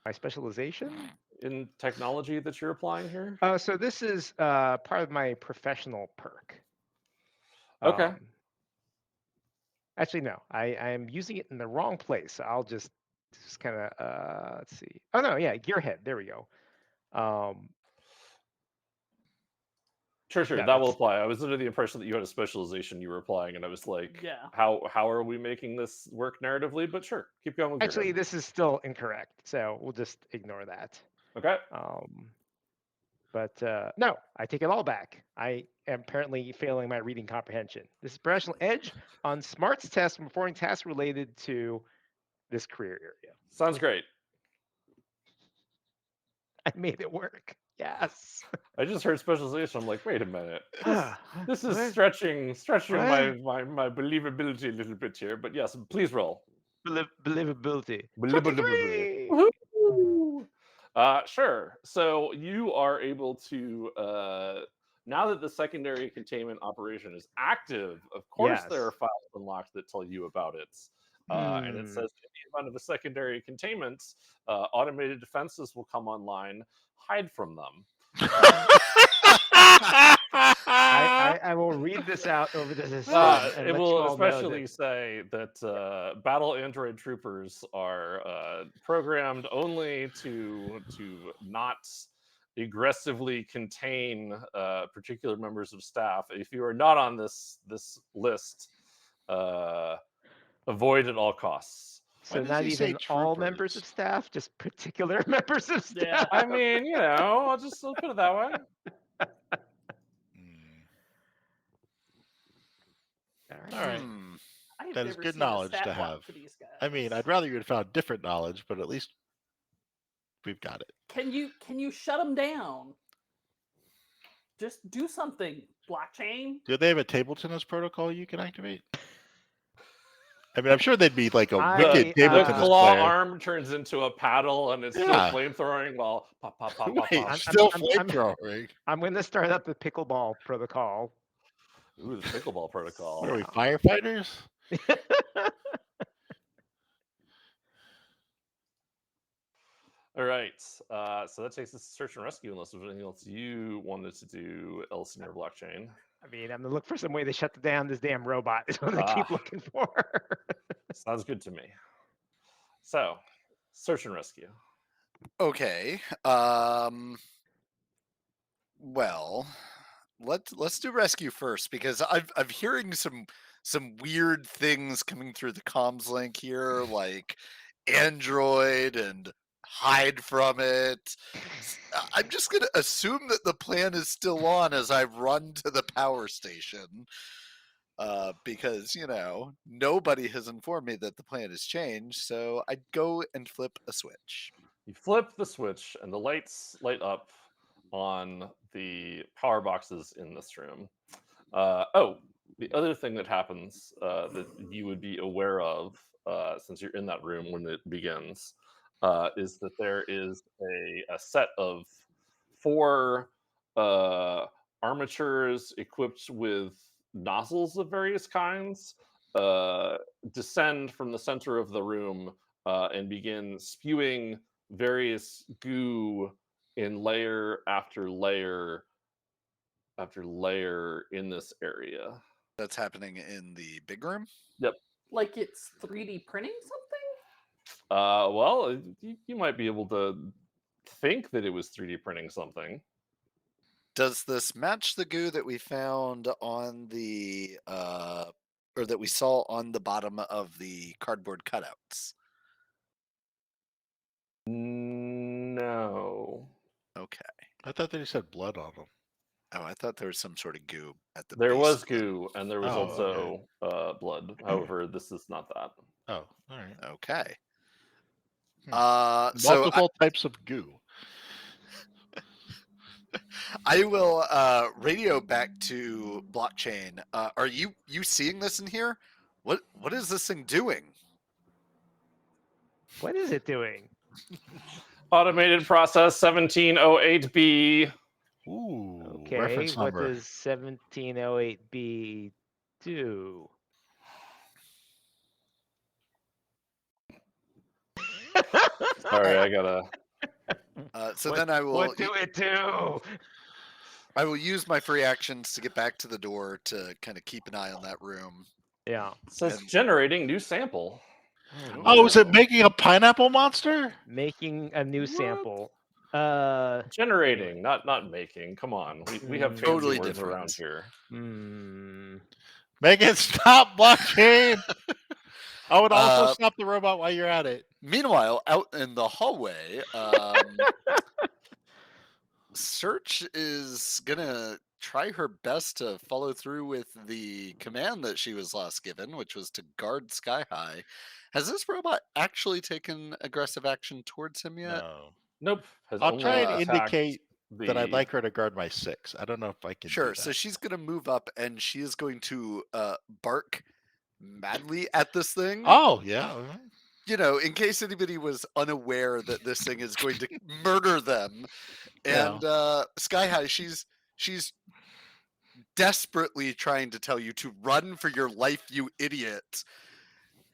My specialization? in technology that you're applying here? So this is part of my professional perk. Okay. Actually, no. I am using it in the wrong place. So I'll just kind of let's see. Oh no, yeah, gearhead. There we go. Sure, yeah, that will that's- apply. I was under the impression that you had a specialization you were applying, and I was like, Yeah. how are we making this work narratively? But sure, keep going with your Actually, head. this is still incorrect. So we'll just ignore that. Okay. But no, I take it all back. I am apparently failing my reading comprehension. This is professional edge on smarts test and performing tasks related to this career area. Sounds great. I made it work. Yes. I just heard specialization. I'm like, wait a minute. This is What? stretching What? my believability a little bit here. But yes, please roll. Believability. Believability. 23! Woohoo! Sure. So you are able to now that the secondary containment operation is active, of course there are Yes. files unlocked that tell you about it. And it says in the event of a secondary containment, automated defenses will come online. Hide from them. I will read this out over the system. It will especially say that battle android troopers are programmed only to not aggressively contain particular members of staff. If you are not on this list, avoid at all costs. So does not he say even all members troopers? of staff, just particular members of staff. Yeah. I mean, I'll put it that way. All right. I have That is never good seen a knowledge stat to block have. for these guys. I mean, I'd rather you had found different knowledge, but at least we've got it. Can you shut them down? Just do something, blockchain. Do they have a table tennis protocol you can activate? I mean, I'm sure they'd be like a wicked table The tennis claw player. arm turns into a paddle, and it's still Yeah. flamethrowing while pop, pop, pop, pop, Wait, pop. still flamethrowing. I'm going to start up the pickleball protocol. Ooh, the pickleball protocol. What are we, firefighters? All right. So that takes us to search and rescue, unless there's anything else you wanted to do else in your blockchain. I mean, I'm going to look for some way to shut down this damn robot is what I keep looking for. Sounds good to me. So, search and rescue. Okay. Well, let's do rescue first, because I'm hearing some weird things coming through the comms link here, like Android and hide from it. I'm just gonna assume that the plan is still on as I run to the power station. Because nobody has informed me that the plan has changed, so I'd go and flip a switch. You flip the switch, and the lights light up on the power boxes in this room. The other thing that happens that you would be aware of, since you're in that room when it begins, is that there is a set of 4 armatures equipped with nozzles of various kinds descend from the center of the room and begin spewing various goo in layer after layer after layer in this area. That's happening in the big room. Like it's 3D printing something? Well, you might be able to think that it was 3D printing something. Does this match the goo that we found on the or that we saw on the bottom of the cardboard cutouts? No. Okay. I thought that he said blood on them. Oh, I thought there was some sort of goo at the There base was of the- goo, and there was Oh, also blood. However, this is not that. Oh, all right. Okay. Hmm. So Multiple types of goo. I will radio back to blockchain. Are you seeing this in here? What is this thing doing? What is it doing? Automated process 1708B. Ooh, Okay, reference what number. does 1708B do? Sorry, I gotta. So What- then I will What do it do? I will use my free actions to get back to the door to kind of keep an eye on that room. Yeah. It says And- generating new sample. Oh, is it no. making a pineapple monster? Making a new What? sample. Generating, not making. Come on, we have fancy Totally words different. around here. Make it stop, blockchain. I would also Uh, stop the robot while you're at it. Meanwhile, out in the hallway, Search is gonna try her best to follow through with the command that she was last given, which was to guard Sky High. Has this robot actually taken aggressive action towards him yet? No. Nope. Has I'll only try and attacked indicate that I'd the- like her to guard my 6. I don't know if I can Sure. do So that. she's gonna move up and she is going to bark madly at this thing. Oh, yeah. all right. You know, in case anybody was unaware that this thing is going to murder them. And Sky High, she's desperately trying to tell you to run for your life, you idiot.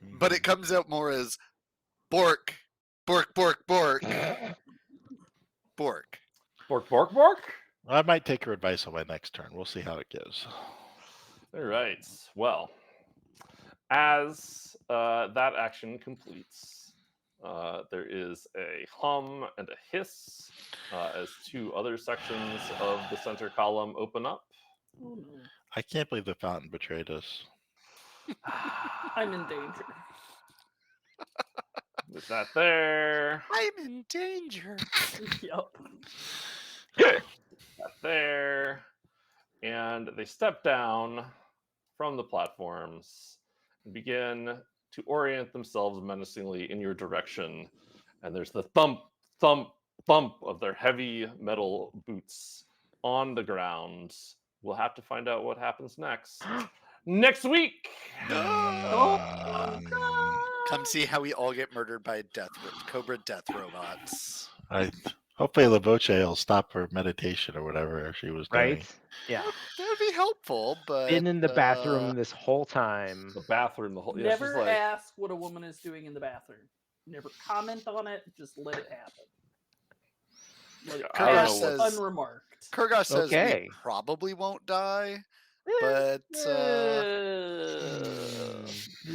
But it comes out more as bork, bork, bork, bork, bork. Bork, bork, bork. I might take her advice on my next turn. We'll see how it goes. All right. Well, as that action completes, there is a hum and a hiss as 2 other sections of the center column open up. Oh no. I can't believe the fountain betrayed us. I'm in danger. With that there, I'm in danger. Yep. that there, and they step down from the platforms and begin to orient themselves menacingly in your direction. And there's the thump, thump, thump of their heavy metal boots on the ground. We'll have to find out what happens next. Next week! Oh, Come see how we all get murdered by Cobra death robots. Hopefully Lavoche will stop her meditation or whatever she was doing. Right? Yeah. That would be helpful, but Been in the bathroom this whole time. The bathroom, the whole. Yeah, she's Never like, ask what a woman is doing in the bathroom. Never comment on it. Just let it happen. Let it I don't pass know what's- unremarked. Kurgosh says Okay. we probably won't die, Eh, but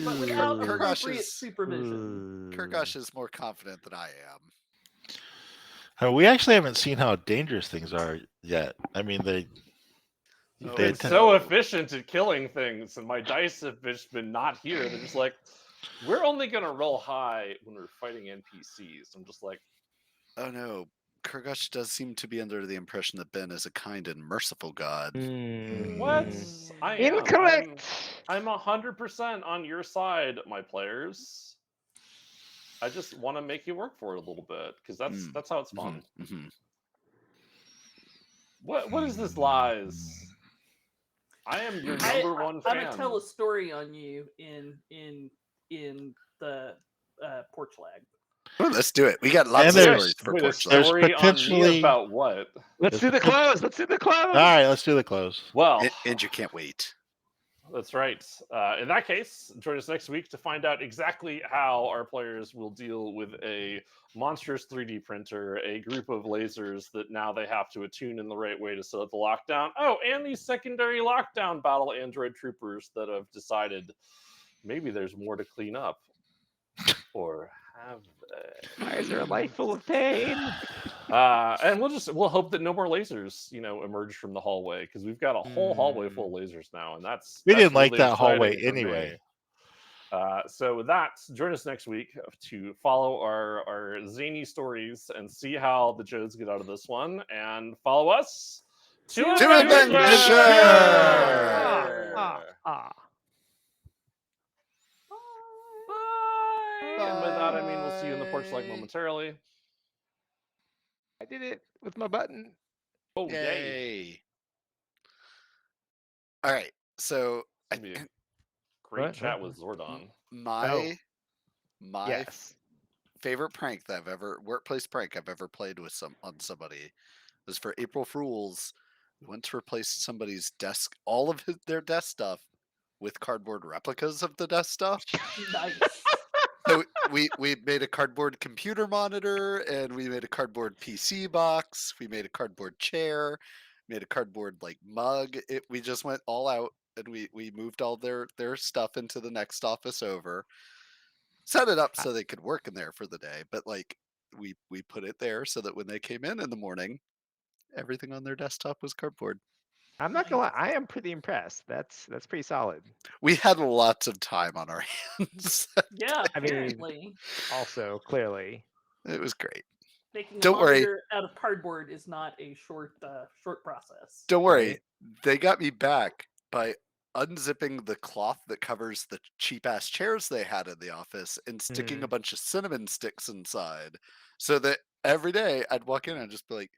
But without Kurgosh appropriate is- supervision. Kurgosh is more confident than I am. We actually haven't seen how dangerous things are yet. I mean, they You've They been atta- so efficient at killing things, and my dice have just been not here. They're just like, we're only gonna roll high when we're fighting NPCs. I'm just like, Oh no, Kurgosh does seem to be under the impression that Ben is a kind and merciful god. what? Mm. I am. Incorrect. I'm 100% on your side, my players. I just want to make you work for it a little bit because that's how it's fun. Mhm. What is this lies? I am your number one I'm fan. gonna tell a story on you in the porch lag. Well, let's do it. We got lots And of there's- stories for Wait, a Porch there's Life. story on me potentially- about what? Let's do the close. Let's do the close. All right, let's do the close. Well, And you can't wait. that's right. In that case, join us next week to find out exactly how our players will deal with a monstrous 3D printer, a group of lasers that now they have to attune in the right way to set up the lockdown. Oh, and these secondary lockdown battle android troopers that have decided maybe there's more to clean up. Or have they? Why is there a life full of pain? And we'll hope that no more lasers, emerge from the hallway, because we've got a whole hallway full of lasers now, and that's We that's didn't like really that hallway exciting for me. anyway. So with that, join us next week to follow our zany stories and see how the Joes get out of this one, and follow us to adventure! Ah. Bye. And with that, I mean we'll see you in the porch light momentarily. I did it with my button. Oh yay! Yay. All right. So It's gonna be a great What? chat with Zordon. my Yes. favorite prank that workplace prank I've ever played with on somebody was for April Fools. We went to replace somebody's desk, all of their desk stuff, with cardboard replicas of the desk stuff. Nice. So we made a cardboard computer monitor, and we made a cardboard PC box. We made a cardboard chair, made a cardboard mug. We just went all out, and we moved all their stuff into the next office over. Set it up so they could work in there for the day, but we put it there so that when they came in the morning, everything on their desktop was cardboard. I'm not gonna lie. I am pretty impressed. That's pretty solid. We had lots of time on our hands. Yeah, I mean- apparently. Also, clearly. It was great. Making a Don't worry. monitor out of cardboard is not a short process. Don't worry, Right. they got me back by unzipping the cloth that covers the cheap ass chairs they had in the office and sticking a bunch of cinnamon sticks inside, so that every day I'd walk in and I'd just be like,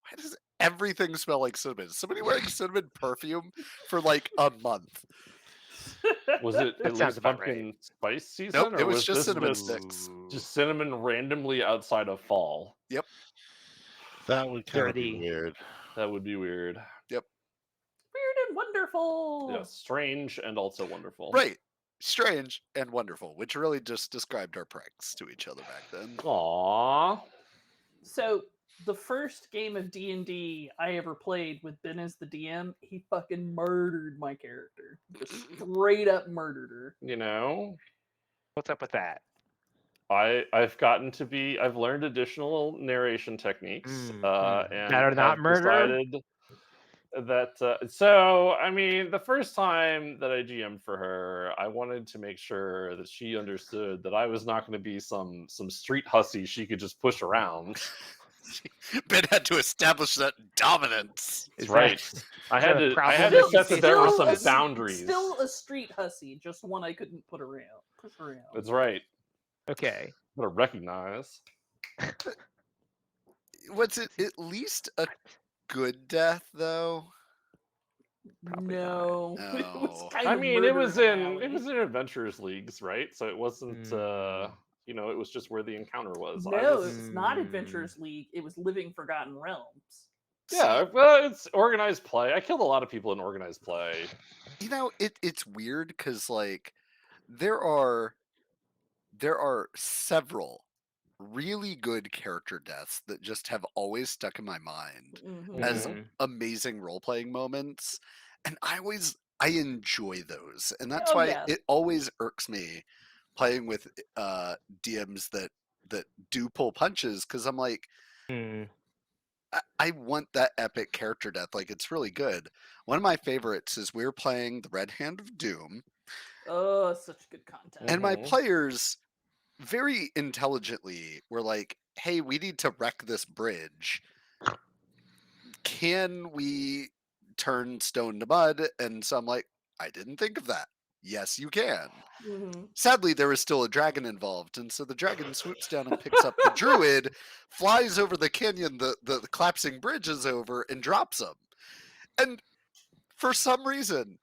why does everything smell like cinnamon? Is somebody wearing cinnamon perfume for a month? Was it That at sounds least about pumpkin spice season? Nope, or it was just this cinnamon just- sticks. Just cinnamon randomly outside of fall. That would kind of be Dirty. weird. That would be weird. Weird and wonderful. Yeah, strange and also wonderful. Right. Strange and wonderful, which really just described our pranks to each other back then. Aww. So the first game of D&D I ever played with Ben as the DM, he fucking murdered my character. Just straight up murdered her. What's up with that? I've learned additional narration techniques, and Better not have murder? decided that so I mean the first time that I GM'd for her, I wanted to make sure that she understood that I was not going to be some street hussy she could just push around. Ben had to establish that dominance. That's Is right. that- I is had that a to problem that you set that there were Still some a- boundaries. Still a street hussy, just one I couldn't push around. That's right. Okay. Gotta recognize. Was it at least a good death, though? Probably No. not. It was No. kind I of mean, it was murder in alley. adventurers leagues, right? So it wasn't it was just where the encounter was. No, was, it was not Adventurers League. It was Living Forgotten Realms. yeah, well, it's organized play. I killed a lot of people in organized play. It's weird because there are several really good character deaths that just have always stuck in my mind Mhm. as Mhm. amazing role-playing moments, and I enjoy those, and that's Oh, why yeah. it always irks me playing with DMs that do pull punches, because I'm like, Mm. I want that epic character death. It's really good. One of my favorites is we're playing the Red Hand of Doom, Oh, such good content. and my Mhm. players very intelligently were like, hey, we need to wreck this bridge. Can we turn stone to mud? And so I'm like, I didn't think of that. Yes, you can. Mhm. Sadly, there was still a dragon involved, and so the dragon swoops down and picks up the druid, flies over the canyon the collapsing bridge is over, and drops him. And for some reason,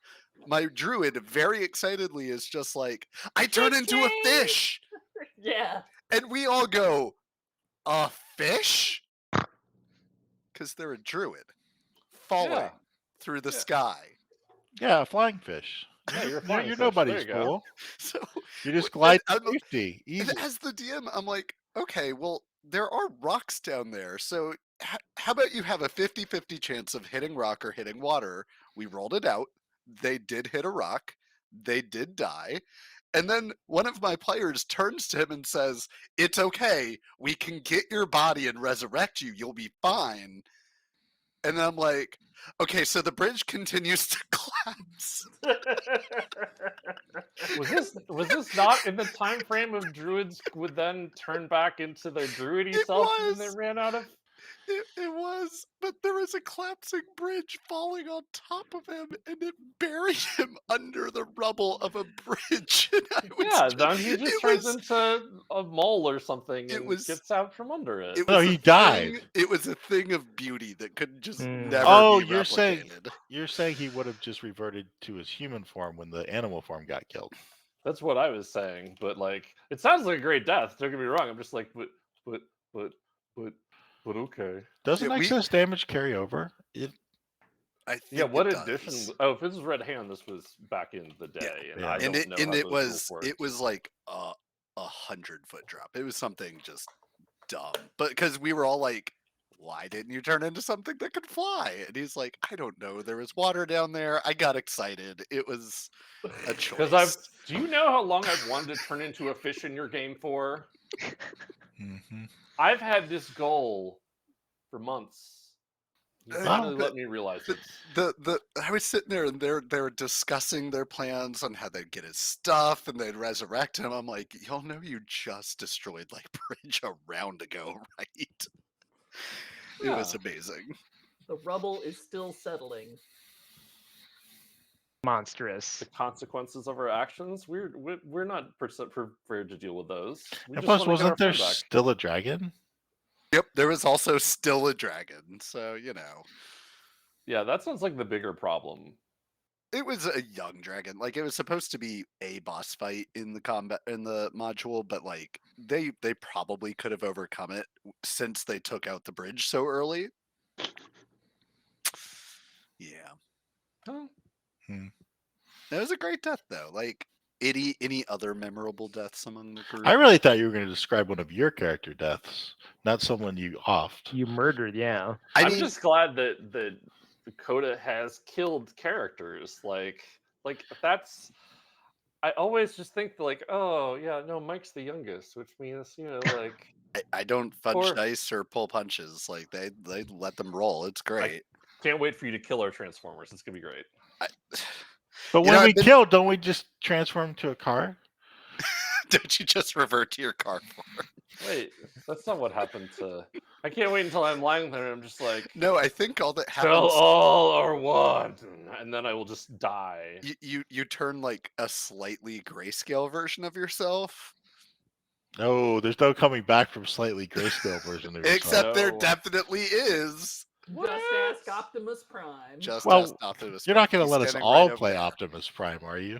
my druid very excitedly is just like, I turn into a fish! Yeah. And we all go, a fish? Because they're a druid falling Yeah. through the Yeah. sky. Yeah, flying fish. Yeah, you're a flying You're fish. There nobody's you go. fool. So You just and glide to I'm- safety. and Easy. as the DM, I'm like, okay, well, there are rocks down there. So how about you have a 50-50 chance of hitting rock or hitting water? We rolled it out. They did hit a rock. They did die. And then one of my players turns to him and says, it's okay. We can get your body and resurrect you. You'll be fine. And then I'm like, okay, so the bridge continues to collapse. Was this not in the time frame of druids would then turn back into their druidy It self when they was. ran out of? It was, but there was a collapsing bridge falling on top of him, and it buried him under the rubble of a bridge. And I was Yeah, just, then he just it turns was, into a mole or something It and was- gets out from under it. it No, was he a died. thing- it was a thing of beauty that could just Mm. never Oh, be you're saying replicated. he would have just reverted to his human form when the animal form got killed. That's what I was saying, but like, it sounds like a great death. Don't get me wrong. I'm just like, but okay. Doesn't Yeah, we- excess damage carry over? I think Yeah, what it edition? does. Oh, if this was Red Hand, this was back in the day, and Yeah. I And don't know how it those was rules work. it was like a 100-foot drop. It was something just dumb. But because we were all like, why didn't you turn into something that could fly? And he's like, I don't know. There was water down there. I got excited. It was a choice. Because do you know how long I've wanted to turn into a fish in your game for? Mm-hmm. I've had this goal for months. You Wow. finally But let me realize it. I was sitting there and they were discussing their plans on how they'd get his stuff and they'd resurrect him. I'm like, y'all know you just destroyed like bridge a round ago, right? It was Yeah. amazing. The rubble is still settling. Monstrous. The consequences of our actions, we're not prepared to deal with those. We And just plus, wanna get our wasn't there friend back. still a dragon? Yep, there was also still a dragon. So, Yeah, that sounds like the bigger problem. it was a young dragon. Like it was supposed to be a boss fight in the module, but like they probably could have overcome it since they took out the bridge so early. Yeah. Oh, That was a great death though. Like any other memorable deaths among the group? I really thought you were going to describe one of your character deaths, not someone you offed. You murdered, yeah. I I'm mean, just glad that Dakota has killed characters. Like that's. I always just think like, oh yeah, no, Mike's the youngest, which means like I don't fudge Or- dice or pull punches. Like they let them roll. It's great. can't wait for you to kill our Transformers. It's gonna be great. But You when know, we I've been- kill, don't we just transform to a car? Don't you just revert to your car form? Wait, that's not what happened to. I can't wait until I'm lying there and I'm just like, No, I think all that tell happens. all or one, and then I will just die. You turn like a slightly grayscale version of yourself. No, there's no coming back from slightly grayscale version of yourself. Except there No. definitely is. What? Just ask Optimus Prime. Just Well, as Optimus You're not Prime. going to He's let us standing all right over play there. Optimus Prime, are you?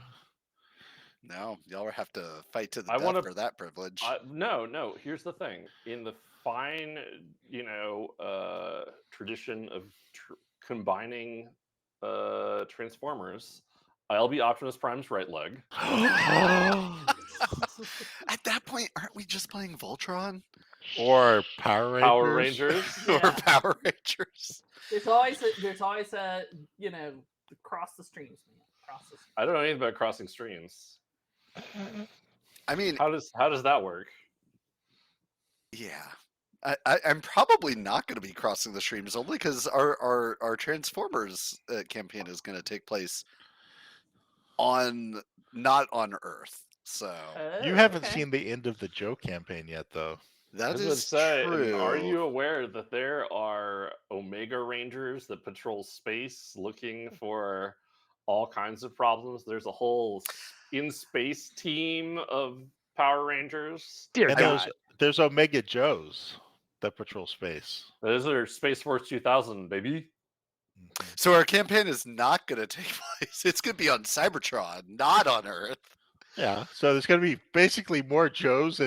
No, y'all have to fight to the I death wanna- for that privilege. No. Here's the thing. In the fine, tradition of combining Transformers, I'll be Optimus Prime's right leg. At that point, aren't we just playing Voltron Or Power Rangers? Power Rangers. or Yeah. Power Rangers? There's always a cross the streams, man. Cross the streams. I don't know anything about crossing streams. I mean, How does that work? yeah. I'm probably not going to be crossing the streams only because our Transformers campaign is going to take place not on Earth. So You Oh, haven't okay. seen the end of the Joe campaign yet, though. that I was gonna is say, true. are you aware that there are Omega Rangers that patrol space looking for all kinds of problems? There's a whole in-space team of Power Rangers. Dear And God. there's Omega Joes that patrol space. Those are Space Force 2000, baby. So our campaign is not going to take place. It's going to be on Cybertron, not on Earth. Yeah, so there's going to be basically more Joes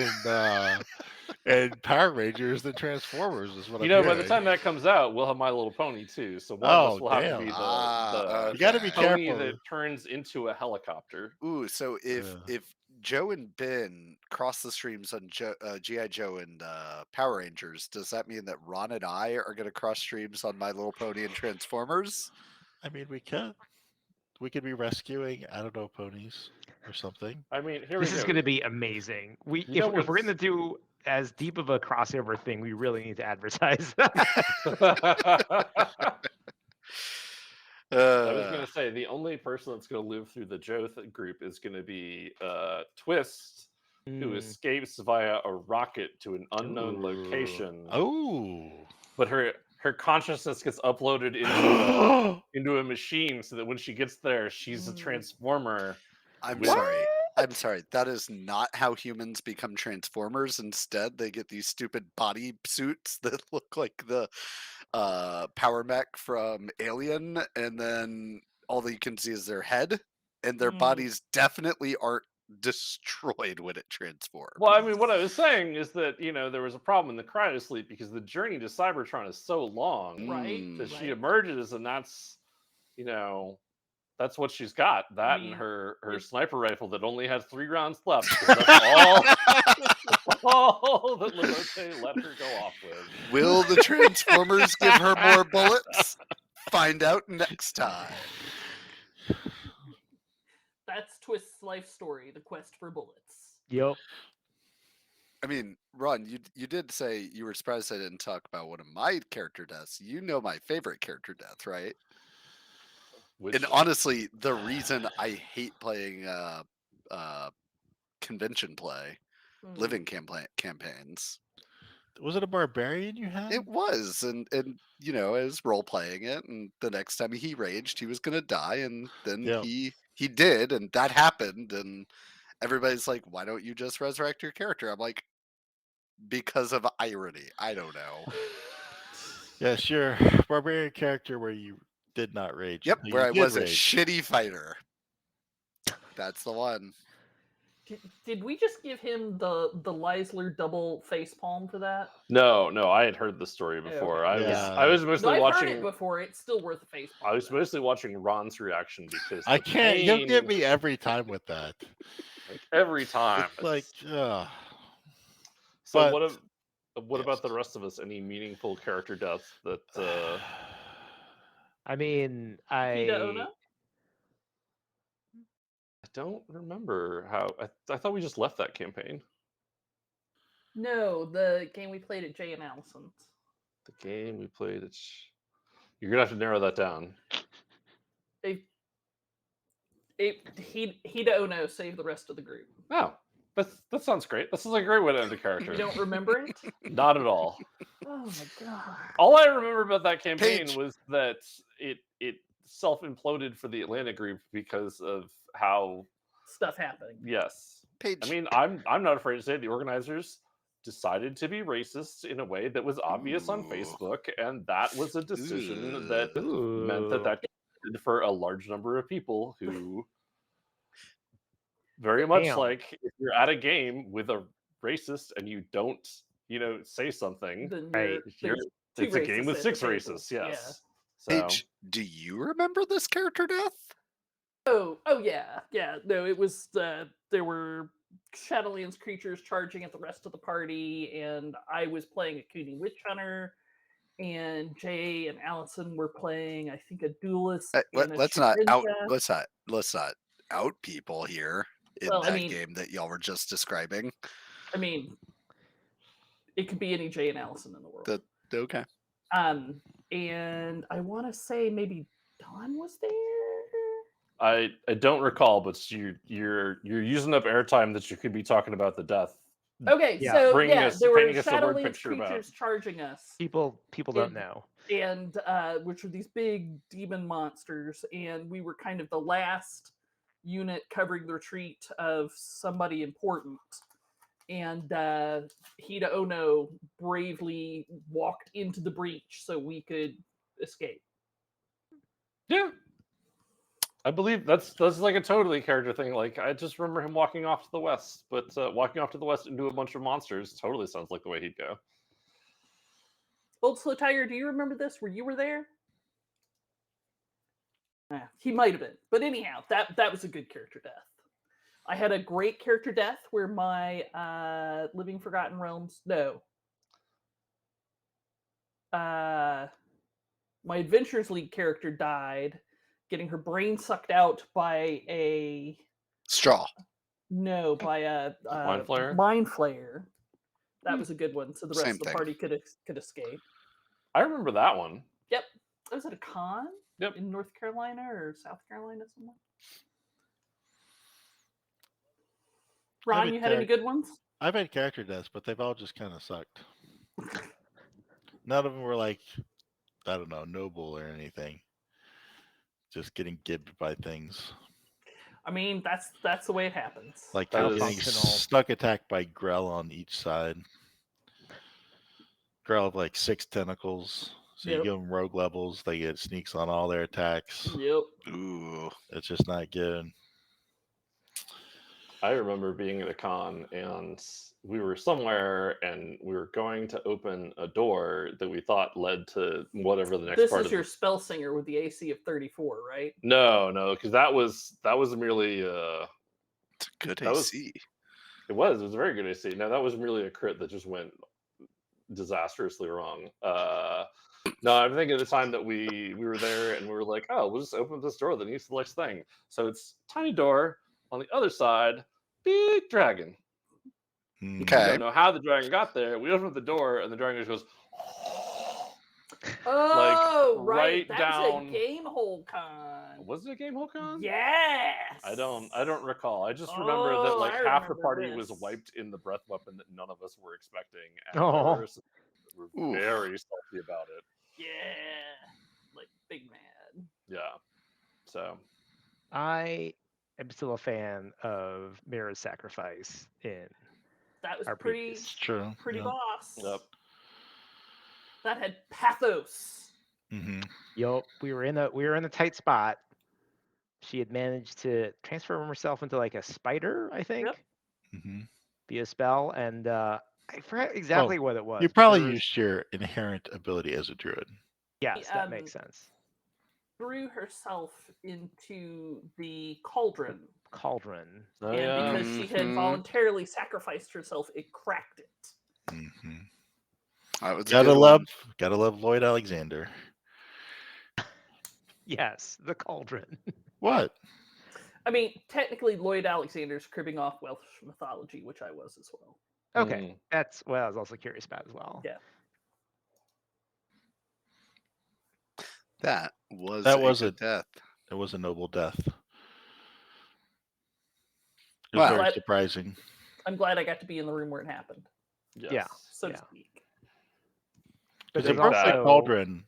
and Power Rangers than Transformers, is what You I'm know, by hearing. the time that comes out, we'll have My Little Pony too. So one of us Oh, will have to damn. be Ah, You got to be okay. pony careful. that turns into a helicopter. Ooh, so if Joe and Ben cross the streams on G.I. Joe and Power Rangers, does that mean that Ron and I are going to cross streams on My Little Pony and Transformers? I mean, we could be rescuing, I don't know, ponies or something. I mean, here This we is go. going to be amazing. You If know we're what's- going to do as deep of a crossover thing, we really need to advertise. I was going to say the only person that's going to live through the Joe group is going to be Twist, who escapes via a rocket to an unknown location. Oh. But her consciousness gets uploaded into a machine so that when she gets there, she's a transformer. I'm with- sorry. I'm sorry. That is not how humans become Transformers. Instead, they get these stupid body suits that look like the power mech from Alien, and then all that you can see is their head, and their bodies definitely aren't destroyed when it transforms. Well, I mean, what I was saying is that, there was a problem in the cryosleep because the journey to Cybertron is so long Right. that she Right. emerges, and that's, that's what she's got. That and mean, her it- sniper rifle that only has 3 rounds left. 'cause That's all that Lamote let her go off with. Will the Transformers give her more bullets? Find out next time. That's Twist's life story, the quest for bullets. Yep. I mean, Ron, you did say you were surprised I didn't talk about one of my character deaths. You know my favorite character death, right? And honestly, the reason I hate playing convention play, living campaigns. Was it a barbarian you had? It was, and I was role playing it, and the next time he raged, he was gonna die, and then he did, and that happened, and everybody's like, "Why don't you just resurrect your character?" I'm like, because of irony. I don't know. Yes, your barbarian character where you did not rage. Yep, No, where you I did was a rage. shitty fighter. That's the one. Did we just give him the Leisler double face palm for that? No, I had heard the story before. Okay. I was mostly I've watching. heard it before. It's still worth a face palm. I was mostly watching Ron's reaction because I the can't. You'll pain, get me every time with that. like, every time. It's like, So but- what about the rest of us? Any meaningful character deaths that? I mean, Hida Ono? I don't remember how. I thought we just left that campaign. No, the game we played at Jay and Allison's. The game we played. You're gonna have to narrow that down. Hida Ono saved the rest of the group. Oh, that sounds great. That sounds like a great way to end a character. You don't remember it? Not at all. Oh my god! All I remember about that campaign Paige. was that it self-imploded for the Atlanta group because of how Stuff happening. yes. Paige. I mean, I'm not afraid to say the organizers decided to be racist in a way that was obvious on Ooh. Facebook, and that was a decision that Ooh. meant that for a large number of people who very much Damn. like if you're at a game with a racist and you don't, say something, Then Right. there's two it's a game racists with at 6 the table. racists, yes. So Paige, do you remember this character death? Oh yeah. No, it was there were Shadowlands creatures charging at the rest of the party, and I was playing a Cooney Witch Hunter, and Jay and Allison were playing, I think, a duelist. And a Let's not out. Shinja. Let's not out people here in Well, I that mean- game that y'all were just describing. I mean, it could be any Jay and Allison in the world. Okay. And I want to say maybe Dawn was there. I don't recall, but you're using up airtime that you could be talking about the death. Okay, Yeah. so Bringing yeah, us- there were painting us a word Shadowlands picture about- creatures charging us, People don't And- know. and which are these big demon monsters, and we were kind of the last unit covering the retreat of somebody important. And Hida Ono bravely walked into the breach so we could escape. Yeah. I believe that's like a totally character thing. Like I just remember him walking off to the west, but walking off to the west into a bunch of monsters totally sounds like the way he'd go. Old Slow Tiger, do you remember this? Were you there? He might have been, but anyhow, that was a good character death. I had a great character death where my Living Forgotten Realms my Adventures League character died, getting her brain sucked out by a Straw. by a Mind Flayer? mind flayer. That was a good one, so the rest Same of the thing. party could escape. I remember that one. Yep, I was at a con. Yep. In North Carolina or South Carolina somewhere. Ron, you had any good ones? I've had character deaths, but they've all just kind of sucked. None of them were like, I don't know, noble or anything. Just getting gibbed by things. I mean, that's the way it happens. Like That is getting functional. stuck attacked by Grell on each side. Grell have like 6 tentacles. So Yep. you give them rogue levels, they get sneaks on all their attacks. Yep. Ooh. It's just not good. I remember being at a con and we were somewhere and we were going to open a door that we thought led to whatever the next This part is of your spell singer with the AC of 34, right? No, because that was merely It's a good That was- AC. it was a very good AC. No, that was merely a crit that just went disastrously wrong. No, I'm thinking at the time that we were there and we were like, oh, we'll just open this door that leads to the next thing. So it's tiny door on the other side, big dragon. Hmm. Okay. We don't know how the dragon got there. We opened the door and the dragon just goes Oh, right. right That down- was a game hole con. Was it a game hole con? Yes. I don't recall. I just remember that Oh, like I half the remember party was this. wiped in the breath weapon that none of us were expecting. And Oh. there were some people that were Oof. very salty about it. Yeah. Like big mad. Yeah. So I am still a fan of Mira's sacrifice in That was our pretty previous. It's true. pretty yeah. boss. Yep. That had pathos. Mm-hmm. Yup, we were in a tight spot. She had managed to transform herself into like a spider, I think, Mm-hmm. via spell, and I forgot exactly what it was. You but there probably was- used your inherent ability as a druid. Yes, that makes sense. Threw herself into the cauldron. Cauldron. Oh, And yeah. because she had Mhm. voluntarily sacrificed herself, it cracked it. Mm-hmm. That was a Gotta good love, one. gotta love Lloyd Alexander. Yes, the cauldron. What? I mean, technically, Lloyd Alexander's cribbing off Welsh mythology, which I was as well. Okay, that's what I was also curious about as well. Yeah. That was That a was good death. It was a noble death. It Wow. was very But- surprising. I'm glad I got to be in the room where it happened, Yes. Yeah. so to Yeah. speak. But It there's broke the also cauldron.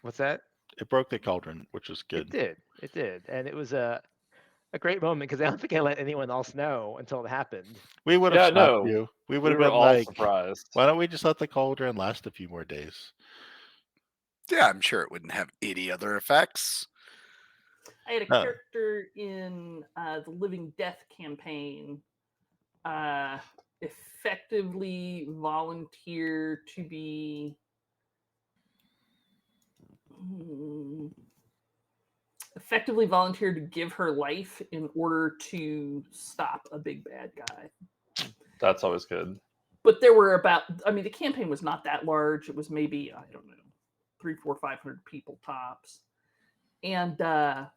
what's that? It broke the cauldron, which was good. It did, and it was a great moment because I don't think I let anyone else know until it happened. We would Yeah, have stopped no, you. We We would have were been all like, surprised. why don't we just let the cauldron last a few more days? Yeah, I'm sure it wouldn't have any other effects. I had a Oh. character in the Living Death campaign effectively volunteer to be effectively volunteered to give her life in order to stop a big bad guy. That's always good. But there were the campaign was not that large. It was maybe, I don't know, 300, 400, 500 people tops. And there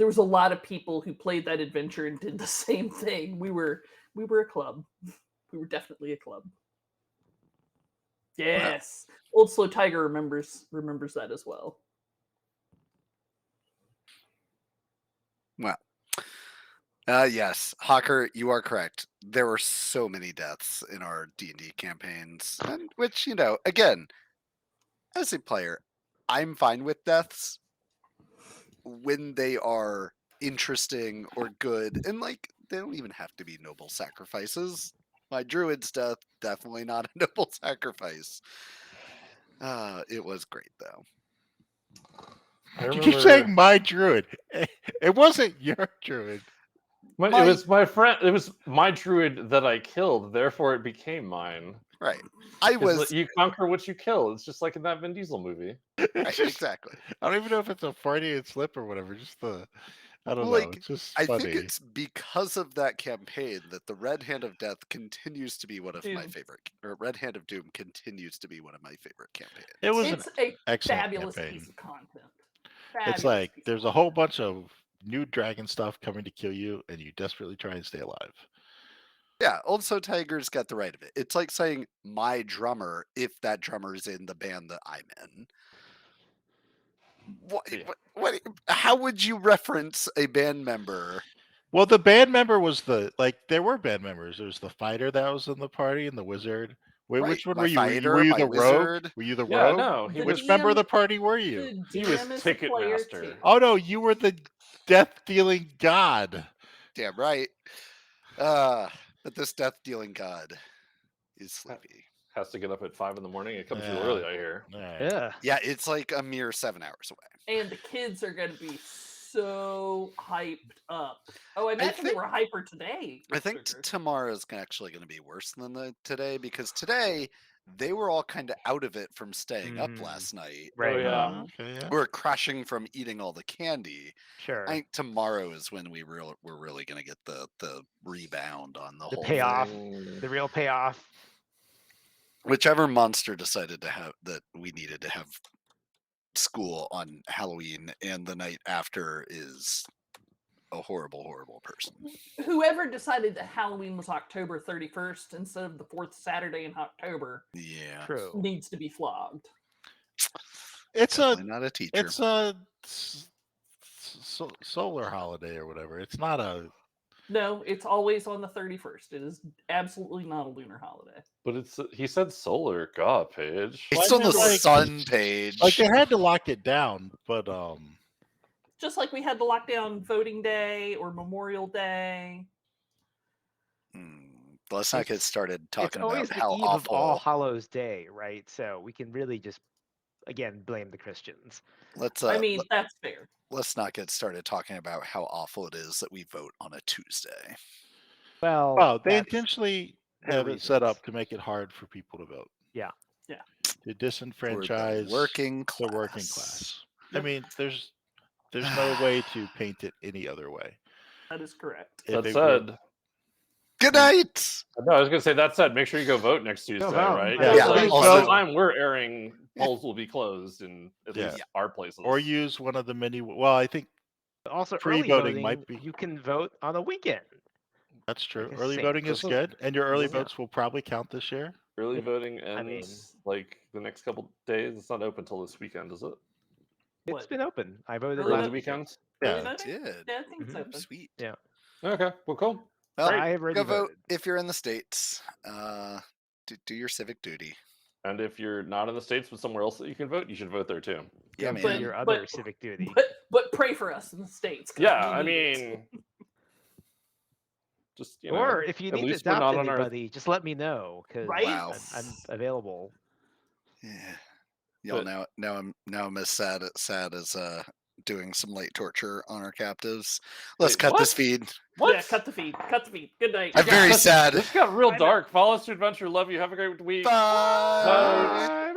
was a lot of people who played that adventure and did the same thing. We were a club. We were definitely a club. Yes. Old Slow Tiger remembers that as well. Yes, Hawker, you are correct. There were so many deaths in our D&D campaigns, and which, again, as a player, I'm fine with deaths when they are interesting or good, and they don't even have to be noble sacrifices. My druid's death, definitely not a noble sacrifice. It was great though. I You remember keep saying my druid. It wasn't your druid. it was my friend. It was my druid that I killed. Therefore, it became mine. Right. I 'Cause was you conquer what you kill. It's just like in that Vin Diesel movie. It's right, just- exactly. I don't even know if it's a Freudian slip or whatever. Just the, I don't know. Like, It's just I funny. think it's because of that campaign that the Red Hand of Death continues to be one of my Doom. favorite, or Red Hand of Doom continues to be one of my favorite campaigns. It was an It's a excellent fabulous campaign. piece of content. It's Fabulous like piece of there's a whole content. bunch of new dragon stuff coming to kill you, and you desperately try and stay alive. Yeah, also Tiger's got the right of it. It's like saying my drummer if that drummer is in the band that I'm in. Yeah. What how would you reference a band member? Well, the band member was there were band members. There was the fighter that was in the party and the wizard. Wait, Right, which one my were you? fighter, Were you my the rogue? wizard. Were you the Yeah, rogue? no, he The was Which member of the DM party were you? The He was DM is a Ticket player Master. too. Oh no, you were the death-dealing god. Damn right. But this death-dealing god is sleepy. has to get up at 5 in the morning. It comes too Yeah. early, I hear. All right. Yeah. Yeah, it's like a mere 7 hours away. And the kids are going to be so hyped up. Oh, I imagine they think- were hyper today. I think Sugar. tomorrow's actually going to be worse than today because today they were all kind of out of it from staying up last night. Right. Oh, yeah. Mhm. Okay, yeah. We're crashing from eating all the candy. Sure. I think tomorrow is when we're really going to get the rebound on the The whole payoff. thing. The real payoff. Whichever monster decided to have that we needed to have school on Halloween and the night after is a horrible, horrible person. Whoever decided that Halloween was October 31st instead of the fourth Saturday in October Yeah. True. needs to be flogged. It's a Definitely not a teacher. it's a solar holiday or whatever. It's not a. No, it's always on the 31st. It is absolutely not a lunar holiday. But he said solar. God, Paige. It's Why on the not, like- sun page. Like they had to lock it down, but Just like we had to lock down voting day or Memorial Day. Let's not get started talking It's always about the how eve of All awful. Hallows Day, right? So we can really just, again, blame the Christians. Let's I mean, that's fair. let's not get started talking about how awful it is that we vote on a Tuesday. Well, oh, they that's intentionally their have it set reasons. up to make it hard for people to vote. Yeah. Yeah. To For the disenfranchise working class. the working class. I Yep. mean, there's no way to paint it any other way. That is correct. If That it said, Good night. no, I was gonna say that said, make sure you go vote next Tuesday, vote. right? Yeah, Because, yeah, like, also- by the time we're airing, polls will be closed in at Yeah. least our places. or use one of the many. Well, I think Also, early Pre-voting voting, might be- you can vote on the weekend. that's true. a Early Saint voting is Christmas- good, and your early Yeah. votes will probably count this year. Early Yeah, voting I mean- ends like the next couple days. It's not open till this weekend, is it? It's What? been open. I voted Early Early last voting? weekend. Early Yeah, voting? Did. Yeah, I think it's Mhm. open. Sweet. Yeah. Okay, well, cool. Well, I have already go vote voted. if you're in the States. Do your civic duty. And if you're not in the States but somewhere else that you can vote, you should vote there too. Yeah, Go man. do But- your other but- civic duty. But pray for us in the States. 'cause Yeah, we I need it. mean, just you know, Or if you at need to least we're adopt not on our- anybody, just let me know because Right? Wow. I'm available. Yeah. Y'all But- now I'm as sad as doing some light torture on our captives. Let's Wait, cut this what? feed. What? Yeah, cut the feed. Cut the feed. Good night. I'm very sad. This got real I know. dark. Follow us to adventure. Love you. Have a great week. Bye. Bye.